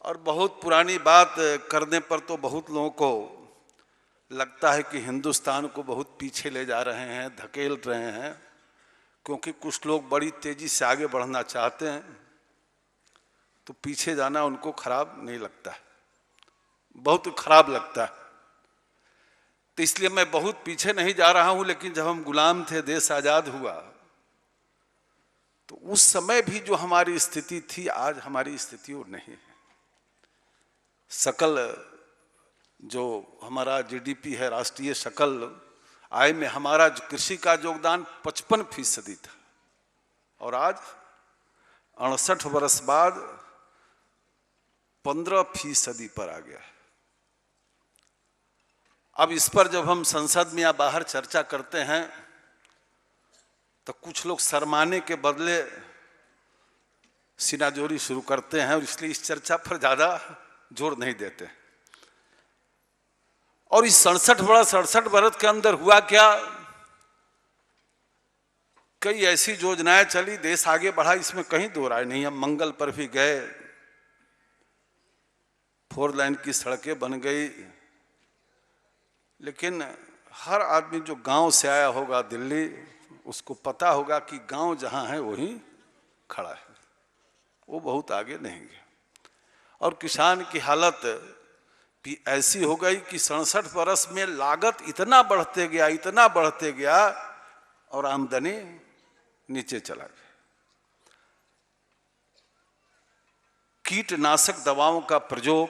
Speaker 15: और बहुत पुरानी बात करने पर तो बहुत लोगों को लगता है कि हिंदुस्तान को बहुत पीछे ले जा रहे हैं, धकेल रहे हैं, क्योंकि कुछ लोग बड़ी तेजी से आगे बढ़ना चाहते हैं तो पीछे जाना उनको खराब नहीं लगता, बहुत खराब लगता है। तो इसलिए मैं बहुत पीछे नहीं जा रहा हूं। लेकिन जब हम गुलाम थे, देश आजाद हुआ, तो उस समय भी जो हमारी स्थिति थी आज हमारी स्थिति वो नहीं है। सकल जो हमारा जीडीपी है, राष्ट्रीय सकल आय में हमारा कृषि का योगदान 55% था और आज 68 वर्ष बाद 15% पर आ गया है। अब इस पर जब हम संसद में या बाहर चर्चा करते हैं तो कुछ लोग शर्माने के बदले सीनाजोरी शुरू करते हैं और इसलिए इस चर्चा पर ज्यादा जोर नहीं देते। और इस 67 वर्ष के अंदर हुआ क्या कई ऐसी योजनाएं चली, देश आगे बढ़ा, इसमें कहीं दो राय नहीं। हम मंगल पर भी गए, 4 लाइन की सड़कें बन गई, लेकिन हर आदमी जो गांव से आया होगा दिल्ली, उसको पता होगा कि गांव जहां है वहीं खड़ा है, वो बहुत आगे नहीं गया। और किसान की हालत भी ऐसी हो गई कि 67 बरस में लागत इतना बढ़ते गया और आमदनी नीचे चला गया। कीटनाशक दवाओं का प्रयोग,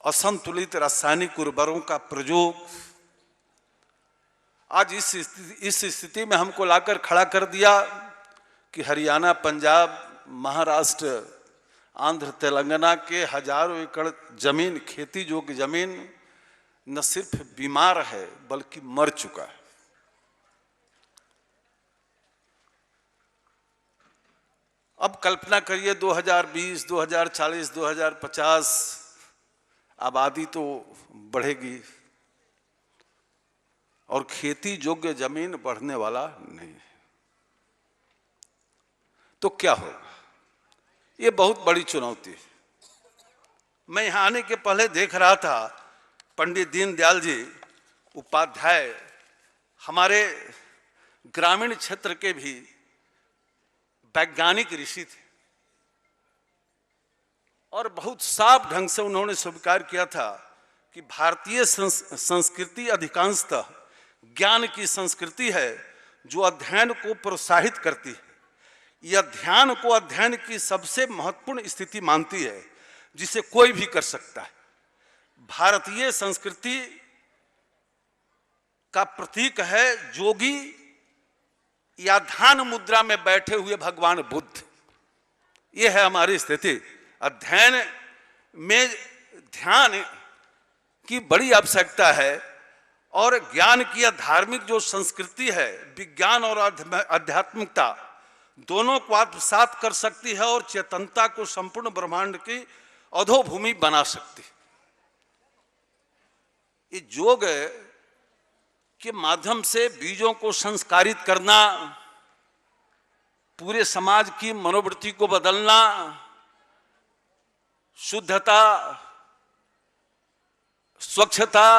Speaker 15: असंतुलित रासायनिक उर्वरकों का प्रयोग आज इस स्थिति में हमको लाकर खड़ा कर दिया कि हरियाणा, पंजाब, महाराष्ट्र, आंध्र, तेलंगाना के हजारों एकड़ जमीन, खेती योग्य जमीन न सिर्फ बीमार है बल्कि मर चुका है। अब कल्पना करिए 2020, 2040, 2050 आबादी तो बढ़ेगी और खेती योग्य जमीन बढ़ने वाला नहीं है, तो क्या होगा? ये बहुत बड़ी चुनौती है। मैं यहां आने के पहले देख रहा था, पंडित दीनदयाल जी उपाध्याय हमारे ग्रामीण क्षेत्र के भी वैज्ञानिक ऋषि थे और बहुत साफ ढंग से उन्होंने स्वीकार किया था कि भारतीय संस्कृति अधिकांशतः ज्ञान की संस्कृति है जो अध्ययन को प्रोत्साहित करती है। यह ध्यान को अध्ययन की सबसे महत्वपूर्ण स्थिति मानती है जिसे कोई भी कर सकता है। भारतीय संस्कृति का प्रतीक है जोगी या ध्यान मुद्रा में बैठे हुए भगवान बुद्ध। यह है हमारी स्थिति। अध्ययन में ध्यान की बड़ी आवश्यकता है और ज्ञान की धार्मिक जो संस्कृति है, विज्ञान और आध्यात्मिकता दोनों को आत्मसात कर सकती है और चेतनता को संपूर्ण ब्रह्मांड की अधोभूमि बना सकती है। ये योग के माध्यम से बीजों को संस्कारित करना, पूरे समाज की मनोवृत्ति को बदलना, शुद्धता, स्वच्छता,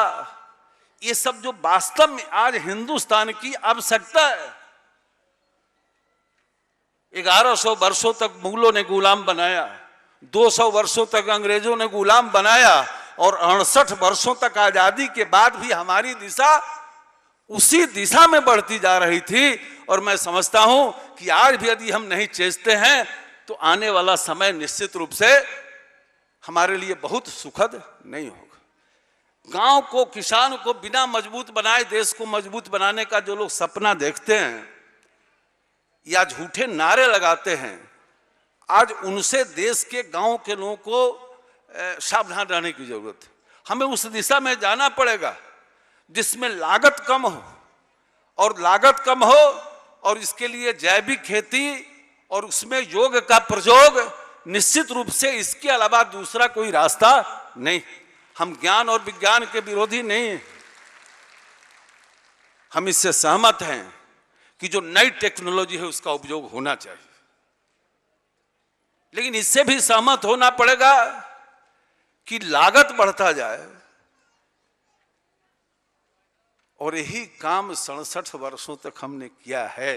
Speaker 15: ये सब जो वास्तव में आज हिंदुस्तान की आवश्यकता है। 1100 वर्षों तक मुगलों ने गुलाम बनाया, 200 वर्षों तक अंग्रेजों ने गुलाम बनाया और 68 वर्षों तक आजादी के बाद भी हमारी दिशा उसी दिशा में बढ़ती जा रही थी। और मैं समझता हूं कि आज भी यदि हम नहीं चेतते हैं तो आने वाला समय निश्चित रूप से हमारे लिए बहुत सुखद नहीं होगा। गांव को, किसान को बिना मजबूत बनाए देश को मजबूत बनाने का जो लोग सपना देखते हैं या झूठे नारे लगाते हैं, आज उनसे देश के गांव के लोगों को सावधान रहने की जरूरत है। हमें उस दिशा में जाना पड़ेगा जिसमें लागत कम हो, और लागत कम हो और इसके लिए जैविक खेती और उसमें योग का प्रयोग, निश्चित रूप से इसके अलावा दूसरा कोई रास्ता नहीं। हम ज्ञान और विज्ञान के विरोधी नहीं हैं, हम इससे सहमत हैं कि जो नई टेक्नोलॉजी है उसका उपयोग होना चाहिए, लेकिन इससे भी सहमत होना पड़ेगा कि लागत बढ़ता जाए। और यही काम 67 वर्षों तक हमने किया है,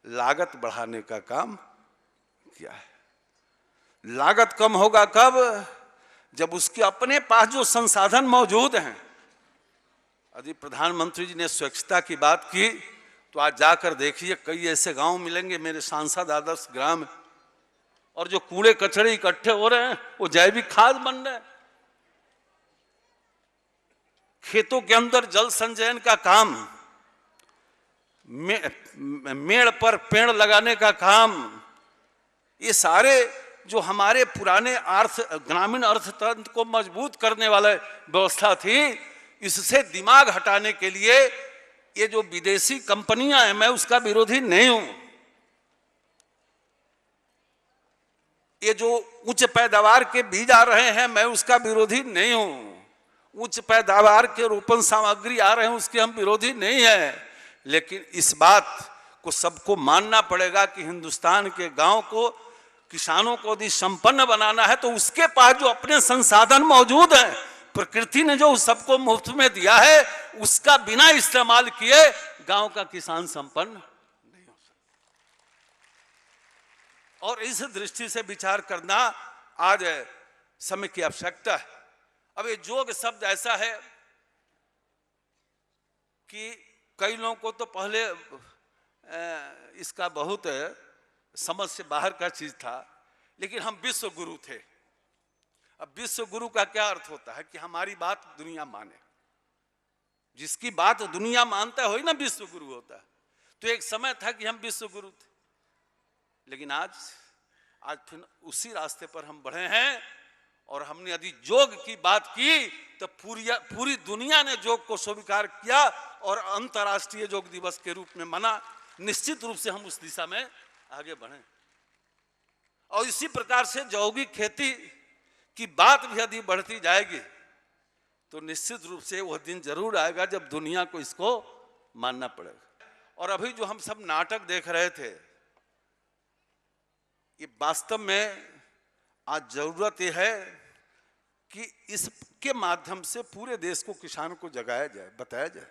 Speaker 15: लागत बढ़ाने का काम किया है। लागत कम होगा कब? जब उसके अपने पास जो संसाधन मौजूद हैं। यदि प्रधानमंत्री जी ने स्वच्छता की बात की तो आज जाकर देखिए कई ऐसे गांव मिलेंगे मेरे सांसद आदर्श ग्राम, और जो कूड़े कचरे इकट्ठे हो रहे हैं वो जैविक खाद बन रहे हैं। खेतों के अंदर जल संचयन का काम, मेड़ पर पेड़ लगाने का काम, ये सारे जो हमारे पुराने ग्रामीण अर्थतंत्र को मजबूत करने वाले व्यवस्था थी, इससे दिमाग हटाने के लिए ये जो विदेशी कंपनियां हैं, मैं उसका विरोधी नहीं हूं। ये जो उच्च पैदावार के बीज आ रहे हैं, मैं उसका विरोधी नहीं हूं। उच्च पैदावार के रोपण सामग्री आ रहे हैं, उसके हम विरोधी नहीं है। लेकिन इस बात को सबको मानना पड़ेगा कि हिंदुस्तान के गांव को, किसानों को यदि संपन्न बनाना है तो उसके पास जो अपने संसाधन मौजूद हैं, प्रकृति ने जो सबको मुफ्त में दिया है, उसका बिना इस्तेमाल किए गांव का किसान संपन्न नहीं हो सकता। और इस दृष्टि से विचार करना आज समय की आवश्यकता है। अब ये योग शब्द ऐसा है कि कई लोगों को तो पहले इसका बहुत समझ से बाहर का चीज था, लेकिन हम विश्व गुरु थे। अब विश्व गुरु का क्या अर्थ होता है कि हमारी बात दुनिया माने, जिसकी बात दुनिया मानता हो ना विश्व गुरु होता है। तो एक समय था कि हम विश्व गुरु थे, लेकिन आज फिर उसी रास्ते पर हम बढ़े हैं। और हमने यदि योग की बात की तो पूरी दुनिया ने योग को स्वीकार किया और अंतर्राष्ट्रीय योग दिवस के रूप में मना। निश्चित रूप से हम उस दिशा में आगे बढ़े। और इसी प्रकार से जैविक खेती की बात भी यदि बढ़ती जाएगी तो निश्चित रूप से वह दिन जरूर आएगा जब दुनिया को इसको मानना पड़ेगा। और अभी जो हम सब नाटक देख रहे थे, ये वास्तव में आज जरूरत यह है कि इसके माध्यम से पूरे देश को, किसानों को जगाया जाए, बताया जाए।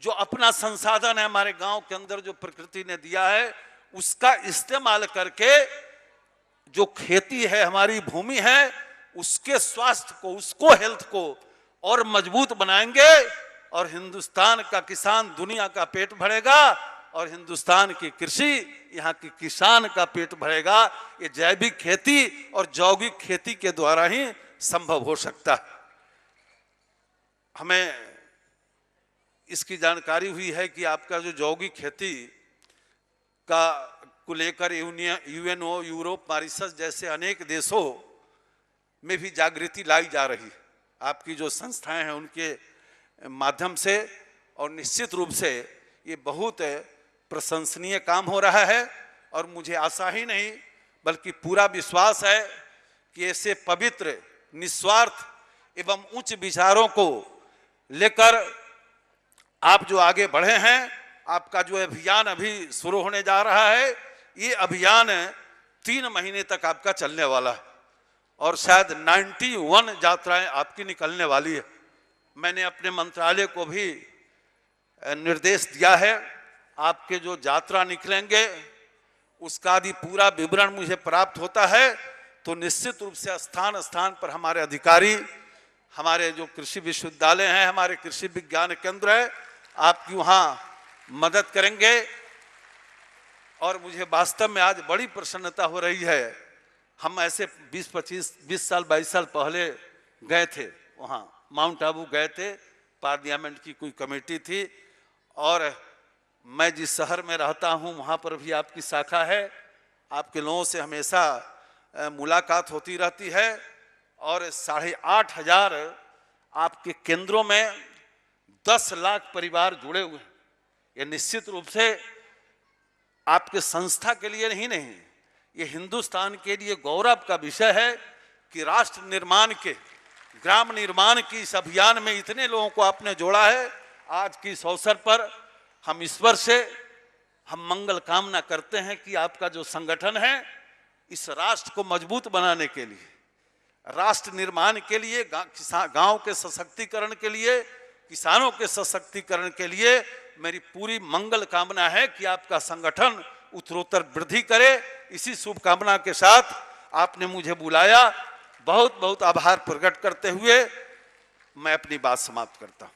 Speaker 15: जो अपना संसाधन है हमारे गांव के अंदर, जो प्रकृति ने दिया है, उसका इस्तेमाल करके जो खेती है, हमारी भूमि है, उसके स्वास्थ्य को, उसको हेल्थ को और मजबूत बनाएंगे और हिंदुस्तान का किसान दुनिया का पेट भरेगा और हिंदुस्तान की कृषि, यहाँ की किसान का पेट भरेगा। ये जैविक खेती और जैविक खेती के द्वारा ही संभव हो सकता है। हमें इसकी जानकारी हुई है कि आपका जो जैविक खेती को लेकर यूएनओ, यूरोप, मॉरिशस जैसे अनेक देशों में भी जागृति लाई जा रही है आपकी जो संस्थाएं हैं उनके माध्यम से। और निश्चित रूप से ये बहुत प्रशंसनीय काम हो रहा है। और मुझे आशा ही नहीं बल्कि पूरा विश्वास है कि ऐसे पवित्र, निस्वार्थ एवं उच्च विचारों को लेकर आप जो आगे बढ़े हैं, आपका जो अभियान अभी शुरू होने जा रहा है, ये अभियान 3 महीने तक आपका चलने वाला है और शायद 91 यात्राएं आपकी निकलने वाली है। मैंने अपने मंत्रालय को भी निर्देश दिया है, आपके जो यात्रा निकलेंगे उसका यदि पूरा विवरण मुझे प्राप्त होता है तो निश्चित रूप से स्थान स्थान पर हमारे अधिकारी, हमारे जो कृषि विश्वविद्यालय हैं, हमारे कृषि विज्ञान केंद्र है, आपकी वहाँ मदद करेंगे। और मुझे वास्तव में आज बड़ी प्रसन्नता हो रही है। हम ऐसे 20 साल 22 साल पहले गए थे, वहाँ माउंट आबू गए थे, पार्लियामेंट की कोई कमेटी थी। और मैं जिस शहर में रहता हूँ वहाँ पर भी आपकी शाखा है, आपके लोगों से हमेशा मुलाकात होती रहती है। और 8,500 आपके केंद्रों में 10 लाख परिवार जुड़े हुए हैं। ये निश्चित रूप से आपके संस्था के लिए नहीं, ये हिंदुस्तान के लिए गौरव का विषय है कि राष्ट्र निर्माण के, ग्राम निर्माण की इस अभियान में इतने लोगों को आपने जोड़ा है। आज की इस अवसर पर हम ईश्वर से हम मंगल कामना करते हैं कि आपका जो संगठन है इस राष्ट्र को मजबूत बनाने के लिए, राष्ट्र निर्माण के लिए, गांव के सशक्तिकरण के लिए, किसानों के सशक्तिकरण के लिए मेरी पूरी मंगल कामना है कि आपका संगठन उत्तरोत्तर वृद्धि करे। इसी शुभकामना के साथ आपने मुझे बुलाया, बहुत बहुत आभार प्रकट करते हुए मैं अपनी बात समाप्त करता हूं।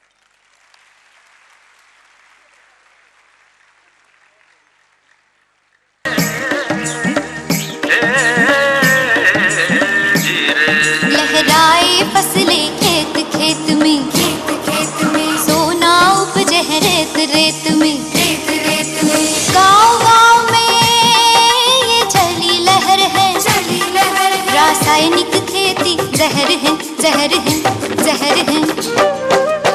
Speaker 10: लहराए फसलें खेत खेत में, खेत खेत में सोना उपजे है रेत रेत में, रेत रेत में गाँव गाँव में ये चली लहर है, चली लहर है। रासायनिक खेती जहर है, जहर है, जहर है।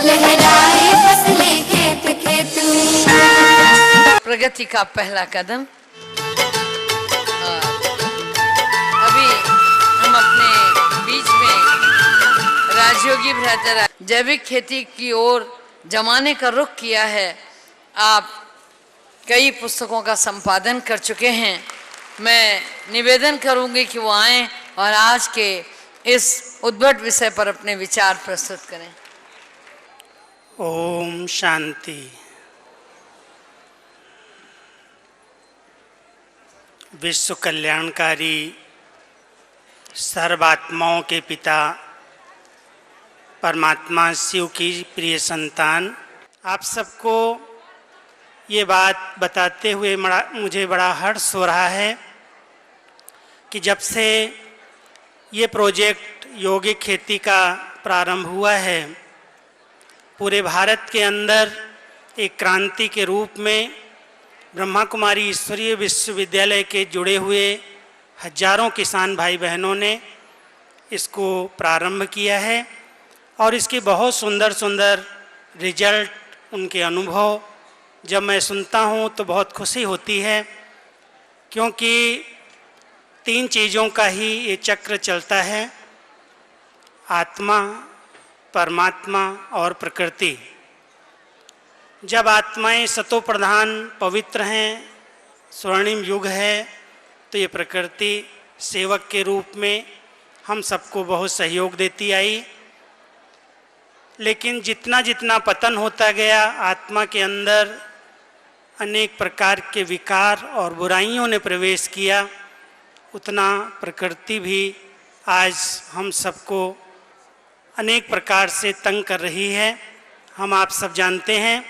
Speaker 10: लहराए फसलें खेत खेत में।
Speaker 1: प्रगति का पहला कदम। राजयोगी भ्राता जैविक खेती की ओर जमाने का रुख किया है। आप कई पुस्तकों का संपादन कर चुके हैं। मैं निवेदन करूंगी कि वो आएं और आज के इस उद्भट विषय पर अपने विचार प्रस्तुत करें।
Speaker 16: ओम शांति। विश्व कल्याणकारी सर्वात्माओं के पिता परमात्मा शिव की प्रिय संतान, आप सबको ये बात बताते हुए मुझे बड़ा हर्ष हो रहा है कि जब से ये प्रोजेक्ट यौगिक खेती का प्रारंभ हुआ है, पूरे भारत के अंदर एक क्रांति के रूप में ब्रह्मा कुमारी ईश्वरीय विश्वविद्यालय के जुड़े हुए हजारों किसान भाई बहनों ने इसको प्रारंभ किया है और इसके बहुत सुंदर सुंदर रिजल्ट, उनके अनुभव जब मैं सुनता हूँ तो बहुत खुशी होती है, क्योंकि 3 चीज़ों का ही ये चक्र चलता है, आत्मा, परमात्मा और प्रकृति। जब आत्माएं सतो प्रधान पवित्र हैं, स्वर्णिम युग है, तो ये प्रकृति सेवक के रूप में हम सबको बहुत सहयोग देती आई। लेकिन जितना जितना पतन होता गया, आत्मा के अंदर अनेक प्रकार के विकार और बुराइयों ने प्रवेश किया, उतना प्रकृति भी आज हम सबको अनेक प्रकार से तंग कर रही है। हम आप सब जानते हैं,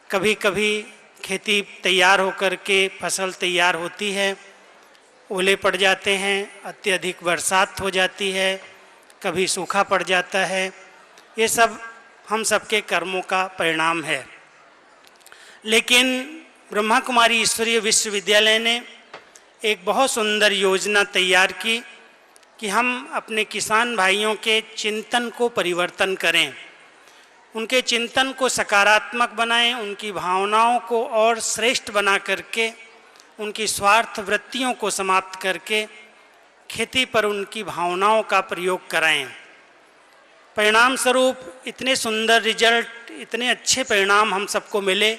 Speaker 16: कभी कभी खेती तैयार होकर के फसल तैयार होती है, ओले पड़ जाते हैं, अत्यधिक बरसात हो जाती है, कभी सूखा पड़ जाता है। ये सब हम सबके कर्मों का परिणाम है। लेकिन ब्रह्मा कुमारी ईश्वरीय विश्वविद्यालय ने एक बहुत सुंदर योजना तैयार की कि हम अपने किसान भाइयों के चिंतन को परिवर्तन करें, उनके चिंतन को सकारात्मक बनाएं, उनकी भावनाओं को और श्रेष्ठ बना करके, उनकी स्वार्थ वृत्तियों को समाप्त करके खेती पर उनकी भावनाओं का प्रयोग कराएं। परिणाम स्वरूप इतने सुंदर रिजल्ट, इतने अच्छे परिणाम हम सबको मिले।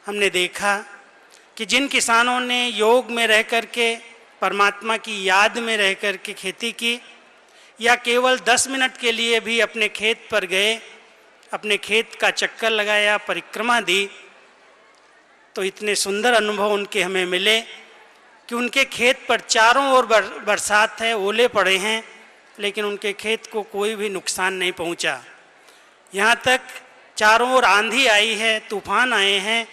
Speaker 16: हमने देखा कि जिन किसानों ने योग में रह कर के, परमात्मा की याद में रह कर के खेती की, या केवल 10 मिनट के लिए भी अपने खेत पर गए, अपने खेत का चक्कर लगाया, परिक्रमा दी, तो इतने सुंदर अनुभव उनके हमें मिले कि उनके खेत पर चारों ओर बरसात है, ओले पड़े हैं, लेकिन उनके खेत को कोई भी नुकसान नहीं पहुंचा। यहाँ तक चारों ओर आंधी आई है, तूफान आए हैं,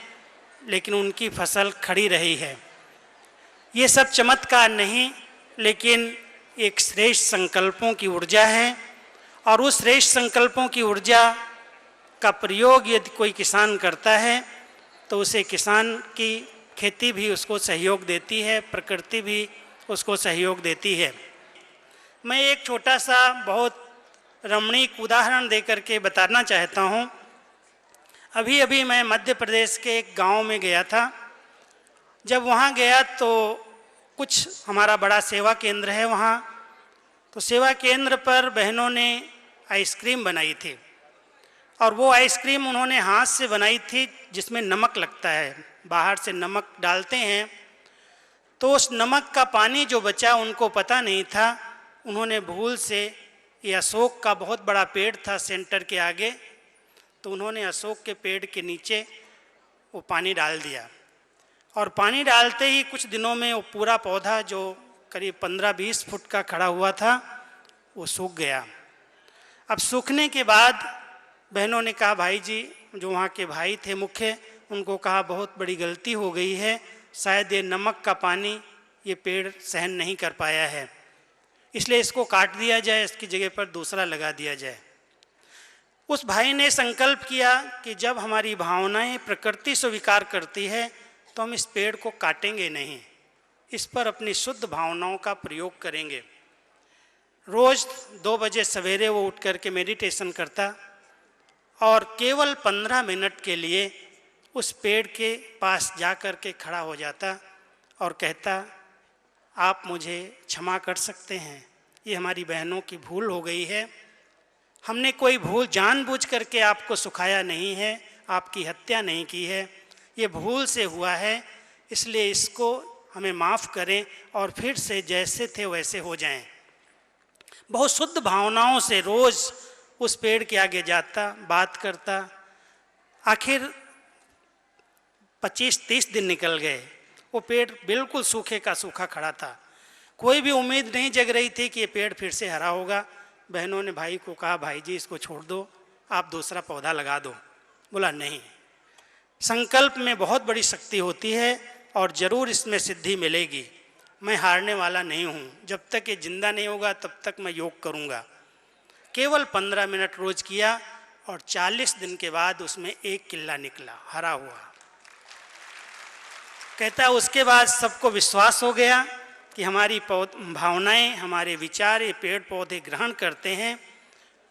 Speaker 16: लेकिन उनकी फसल खड़ी रही है। ये सब चमत्कार नहीं, लेकिन एक श्रेष्ठ संकल्पों की ऊर्जा है, और उस श्रेष्ठ संकल्पों की ऊर्जा का प्रयोग यदि कोई किसान करता है तो उसे किसान की खेती भी उसको सहयोग देती है, प्रकृति भी उसको सहयोग देती है। मैं एक छोटा सा बहुत रमणीक उदाहरण देकर के बताना चाहता हूँ। अभी अभी मैं मध्य प्रदेश के एक गांव में गया था। जब वहाँ गया तो कुछ हमारा बड़ा सेवा केंद्र है वहाँ, तो सेवा केंद्र पर बहनों ने आइसक्रीम बनाई थी, और वो आइसक्रीम उन्होंने हाथ से बनाई थी जिसमें नमक लगता है, बाहर से नमक डालते हैं। तो उस नमक का पानी जो बचा उनको पता नहीं था, उन्होंने भूल से, ये अशोक का बहुत बड़ा पेड़ था सेंटर के आगे, तो उन्होंने अशोक के पेड़ के नीचे वो पानी डाल दिया, और पानी डालते ही कुछ दिनों में वो पूरा पौधा जो करीब 15-20 फुट का खड़ा हुआ था वो सूख गया। अब सूखने के बाद बहनों ने कहा, भाई जी, जो वहाँ के भाई थे मुख्य, उनको कहा बहुत बड़ी गलती हो गई है, शायद ये नमक का पानी ये पेड़ सहन नहीं कर पाया है, इसलिए इसको काट दिया जाए, इसकी जगह पर दूसरा लगा दिया जाए। उस भाई ने संकल्प किया कि जब हमारी भावनाएं प्रकृति से विकार करती है तो हम इस पेड़ को काटेंगे नहीं, इस पर अपनी शुद्ध भावनाओं का प्रयोग करेंगे। रोज़ 2 बजे सवेरे वो उठ करके मेडिटेशन करता और केवल 15 मिनट के लिए उस पेड़ के पास जा कर के खड़ा हो जाता और कहता, आप मुझे क्षमा कर सकते हैं, ये हमारी बहनों की भूल हो गई है, हमने कोई भूल जानबूझ करके आपको सुखाया नहीं है, आपकी हत्या नहीं की है, ये भूल से हुआ है, इसलिए इसको हमें माफ़ करें और फिर से जैसे थे वैसे हो जाएं। बहुत शुद्ध भावनाओं से रोज़ उस पेड़ के आगे जाता, बात करता। आखिर 25-30 दिन निकल गए, वो पेड़ बिल्कुल सूखे का सूखा खड़ा था। कोई भी उम्मीद नहीं जग रही थी कि ये पेड़ फिर से हरा होगा। बहनों ने भाई को कहा, भाई जी इसको छोड़ दो, आप दूसरा पौधा लगा दो। बोला नहीं, संकल्प में बहुत बड़ी शक्ति होती है और ज़रूर इसमें सिद्धि मिलेगी। मैं हारने वाला नहीं हूँ, जब तक ये जिंदा नहीं होगा तब तक मैं योग करूँगा। केवल 15 मिनट रोज किया और 40 दिन के बाद उसमें एक किल्ला निकला, हरा हुआ। कहता है उसके बाद सबको विश्वास हो गया कि हमारी भावनाएं, हमारे विचार ये पेड़ पौधे ग्रहण करते हैं।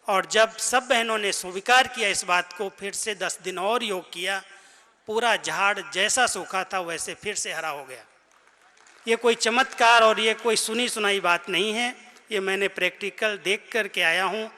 Speaker 16: और जब सब बहनों ने स्वीकार किया इस बात को, फिर से 10 दिन और योग किया, पूरा झाड़ जैसा सूखा था वैसे फिर से हरा हो गया। ये कोई चमत्कार और ये कोई सुनी सुनाई बात नहीं है, ये मैंने प्रैक्टिकल देख कर के आया हूँ।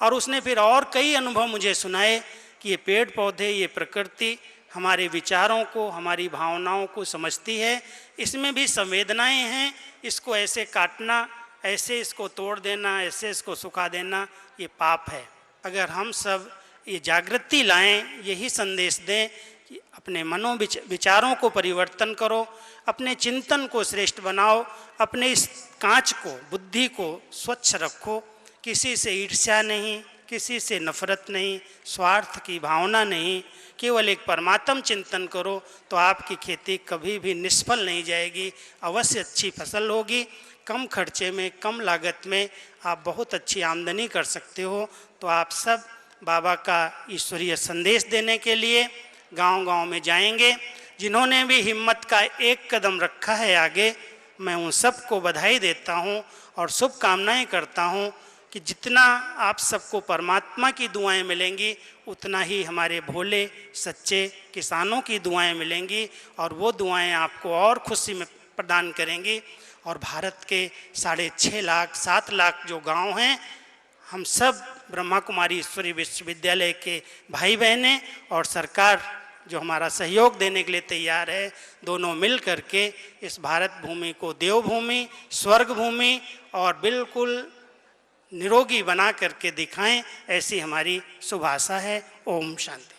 Speaker 16: और उसने फिर और कई अनुभव मुझे सुनाए कि ये पेड़ पौधे, ये प्रकृति हमारे विचारों को, हमारी भावनाओं को समझती है। इसमें भी संवेदनाएं हैं, इसको ऐसे काटना, ऐसे इसको तोड़ देना, ऐसे इसको सुखा देना, ये पाप है। अगर हम सब ये जागृति लाएं, यही संदेश दें कि अपने मनो विचारों को परिवर्तन करो, अपने चिंतन को श्रेष्ठ बनाओ, अपने इस कांच को, बुद्धि को स्वच्छ रखो। किसी से ईर्ष्या नहीं, किसी से नफरत नहीं, स्वार्थ की भावना नहीं, केवल एक परमात्म चिंतन करो तो आपकी खेती कभी भी निष्फल नहीं जाएगी, अवश्य अच्छी फसल होगी। कम खर्चे में, कम लागत में आप बहुत अच्छी आमदनी कर सकते हो। तो आप सब बाबा का ईश्वरीय संदेश देने के लिए गांव-गांव में जाएंगे। जिन्होंने भी हिम्मत का एक कदम रखा है आगे, मैं उन सबको बधाई देता हूं और शुभकामनाएं करता हूं कि जितना आप सबको परमात्मा की दुआएं मिलेंगी, उतना ही हमारे भोले सच्चे किसानों की दुआएं मिलेंगी और वो दुआएं आपको और खुशी में प्रदान करेंगी। और भारत के 6.5 लाख 7 लाख जो गांव हैं, हम सब ब्रह्मा कुमारी ईश्वरी विश्वविद्यालय के भाई बहनें और सरकार जो हमारा सहयोग देने के लिए तैयार है, दोनों मिल करके इस भारत भूमि को देवभूमि, स्वर्ग भूमि और बिल्कुल निरोगी बना करके दिखाएं, ऐसी हमारी शुभ आशा है। ओम शांति।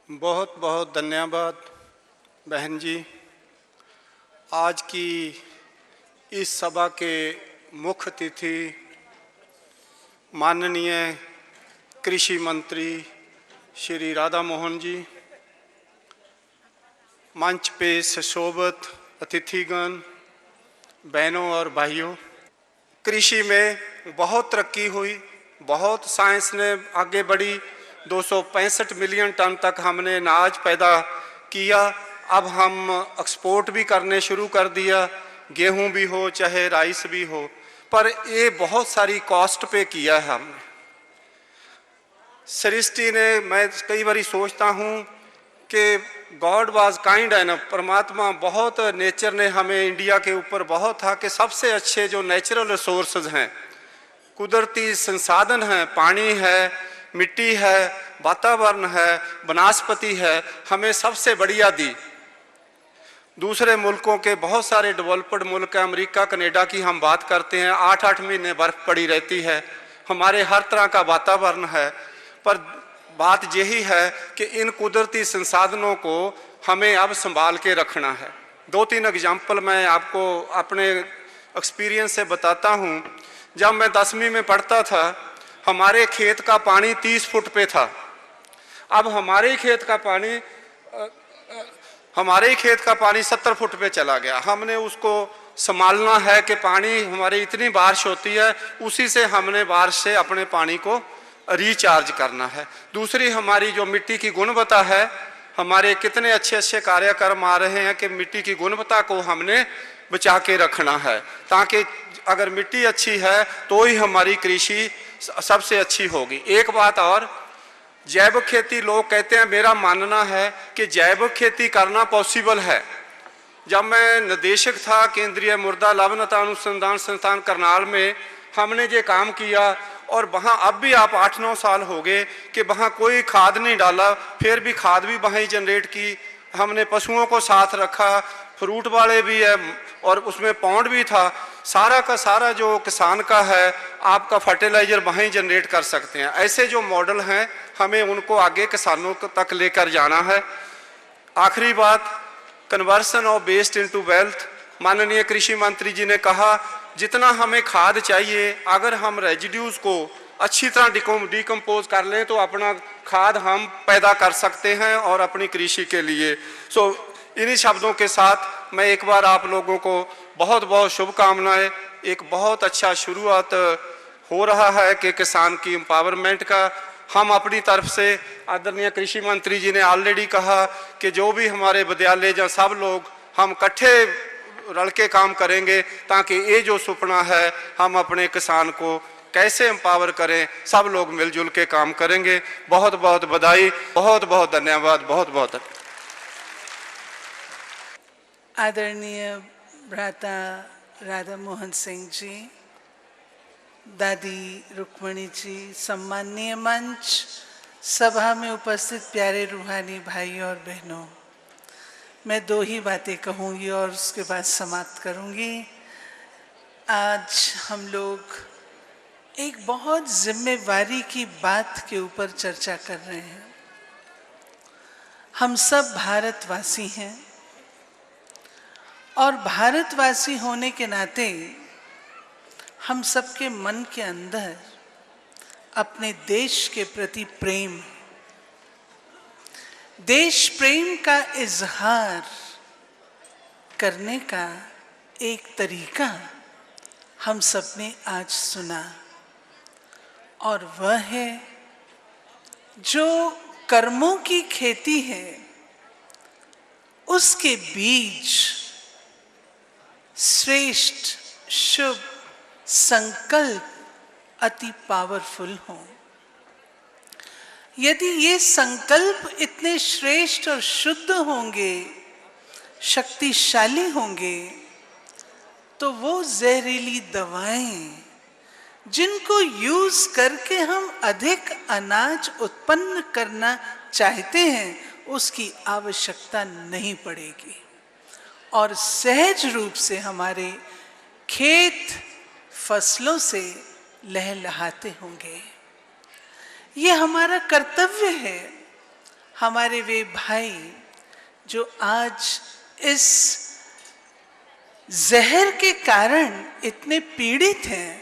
Speaker 17: बहुत बहुत धन्यवाद बहन जी। आज की इस सभा के मुख्य अतिथि माननीय कृषि मंत्री श्री राधा मोहन जी, मंच पे सुशोभित अतिथिगण, बहनों और भाइयों, कृषि में बहुत तरक्की हुई, बहुत साइंस ने आगे बढ़ी। 265 मिलियन टन तक हमने अनाज पैदा किया। अब हम एक्सपोर्ट भी करने शुरू कर दिया, गेहूं भी हो चाहे राइस भी हो। पर ये बहुत सारी कॉस्ट पे किया है हमने। सृष्टि ने, मैं कई बार सोचता हूँ कि गॉड वाज काइंड है ना, परमात्मा बहुत, नेचर ने हमें इंडिया के ऊपर बहुत था कि सबसे अच्छे जो नेचुरल रिसोर्सेज हैं, कुदरती संसाधन हैं, पानी है, मिट्टी है, वातावरण है, वनस्पति है, हमें सबसे बढ़िया दी। दूसरे मुल्कों के बहुत सारे डेवलप्ड मुल्क, अमेरिका कनाडा की हम बात करते हैं, 8-8 महीने बर्फ पड़ी रहती है, हमारे हर तरह का वातावरण है। पर बात यही है कि इन कुदरती संसाधनों को हमें अब संभाल के रखना है। 2-3 एग्जाम्पल मैं आपको अपने एक्सपीरियंस से बताता हूँ। जब मैं 10वीं में पढ़ता था, हमारे खेत का पानी 30 फुट पे था। अब हमारे खेत का पानी 70 फुट पे चला गया। हमने उसको संभालना है कि पानी, हमारी इतनी बारिश होती है, उसी से हमने बारिश से अपने पानी को रिचार्ज करना है। दूसरी हमारी जो मिट्टी की गुणवत्ता है, हमारे कितने अच्छे अच्छे कार्यक्रम आ रहे हैं कि मिट्टी की गुणवत्ता को हमने बचा के रखना है, ताकि अगर मिट्टी अच्छी है तो ही हमारी कृषि सबसे अच्छी होगी। एक बात और, जैविक खेती, लोग कहते हैं, मेरा मानना है कि जैविक खेती करना पॉसिबल है। जब मैं निदेशक था केंद्रीय मृदा लवणता अनुसंधान संस्थान करनाल में, हमने ये काम किया और वहाँ अब भी आप 8-9 साल हो गए कि वहाँ कोई खाद नहीं डाला, फिर भी खाद भी वहाँ ही जनरेट की। हमने पशुओं को साथ रखा, फ्रूट वाले भी है और उसमें पौंड भी था। सारा का सारा जो किसान का है आपका फर्टिलाइजर वहीं जनरेट कर सकते हैं। ऐसे जो मॉडल हैं हमें उनको आगे किसानों तक लेकर जाना है। आखिरी बात, conversion of waste into wealth. माननीय कृषि मंत्री जी ने कहा जितना हमें खाद चाहिए अगर हम रेजिड्यूज को अच्छी तरह डिकम्पोज कर लें तो अपना खाद हम पैदा कर सकते हैं और अपनी कृषि के लिए। इन्हीं शब्दों के साथ मैं एक बार आप लोगों को बहुत बहुत शुभकामनाएं। एक बहुत अच्छा शुरुआत हो रहा है कि किसान की एम्पावरमेंट का। हम अपनी तरफ से, आदरणीय कृषि मंत्री जी ने ऑलरेडी कहा कि जो भी हमारे विद्यालय या सब लोग हम इकट्ठे रल के काम करेंगे ताकि ये जो सपना है हम अपने किसान को कैसे एम्पावर करें, सब लोग मिलजुल के काम करेंगे। बहुत बहुत बधाई, बहुत बहुत धन्यवाद, बहुत बहुत।
Speaker 18: आदरणीय भ्राता राधा मोहन सिंह जी, दादी रुक्मणी जी, सम्माननीय मंच, सभा में उपस्थित प्यारे रूहानी भाई और बहनों, मैं 2 ही बातें कहूँगी और उसके बाद समाप्त करूँगी। आज हम लोग एक बहुत जिम्मेवारी की बात के ऊपर चर्चा कर रहे हैं। हम सब भारतवासी हैं और भारतवासी होने के नाते हम सबके मन के अंदर अपने देश के प्रति प्रेम, देश प्रेम का इजहार करने का एक तरीका हम सबने आज सुना, और वह है जो कर्मों की खेती है उसके बीज श्रेष्ठ शुभ संकल्प अति पावरफुल हों। यदि ये संकल्प इतने श्रेष्ठ और शुद्ध होंगे, शक्तिशाली होंगे, तो वो जहरीली दवाएं जिनको यूज करके हम अधिक अनाज उत्पन्न करना चाहते हैं उसकी आवश्यकता नहीं पड़ेगी और सहज रूप से हमारे खेत फसलों से लहलहाते होंगे। ये हमारा कर्तव्य है। हमारे वे भाई जो आज इस जहर के कारण इतने पीड़ित हैं,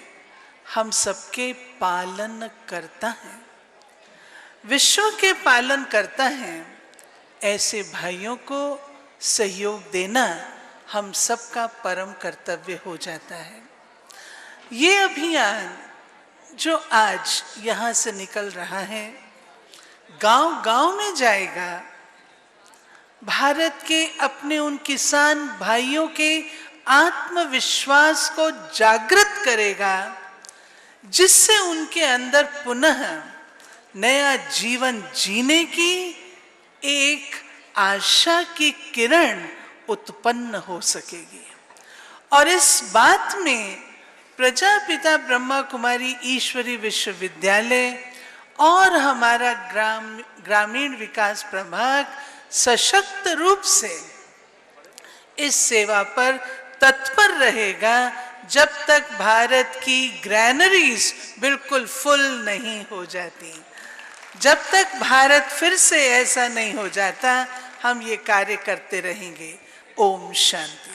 Speaker 18: हम सबके पालन करता है, विश्व के पालन करता है। ऐसे भाइयों को सहयोग देना हम सबका परम कर्तव्य हो जाता है। ये अभियान जो आज यहाँ से निकल रहा है, गांव-गांव में जाएगा, भारत के अपने उन किसान भाइयों के आत्मविश्वास को जागृत करेगा, जिससे उनके अंदर पुनः नया जीवन जीने की एक आशा की किरण उत्पन्न हो सकेगी। और इस बात में प्रजापिता ब्रह्मा कुमारी ईश्वरी विश्वविद्यालय और हमारा ग्रामीण विकास प्रभाग सशक्त रूप से इस सेवा पर तत्पर रहेगा जब तक भारत की ग्रैनरीज बिल्कुल फुल नहीं हो जाती। जब तक भारत फिर से ऐसा नहीं हो जाता, हम ये कार्य करते रहेंगे। ओम शांति।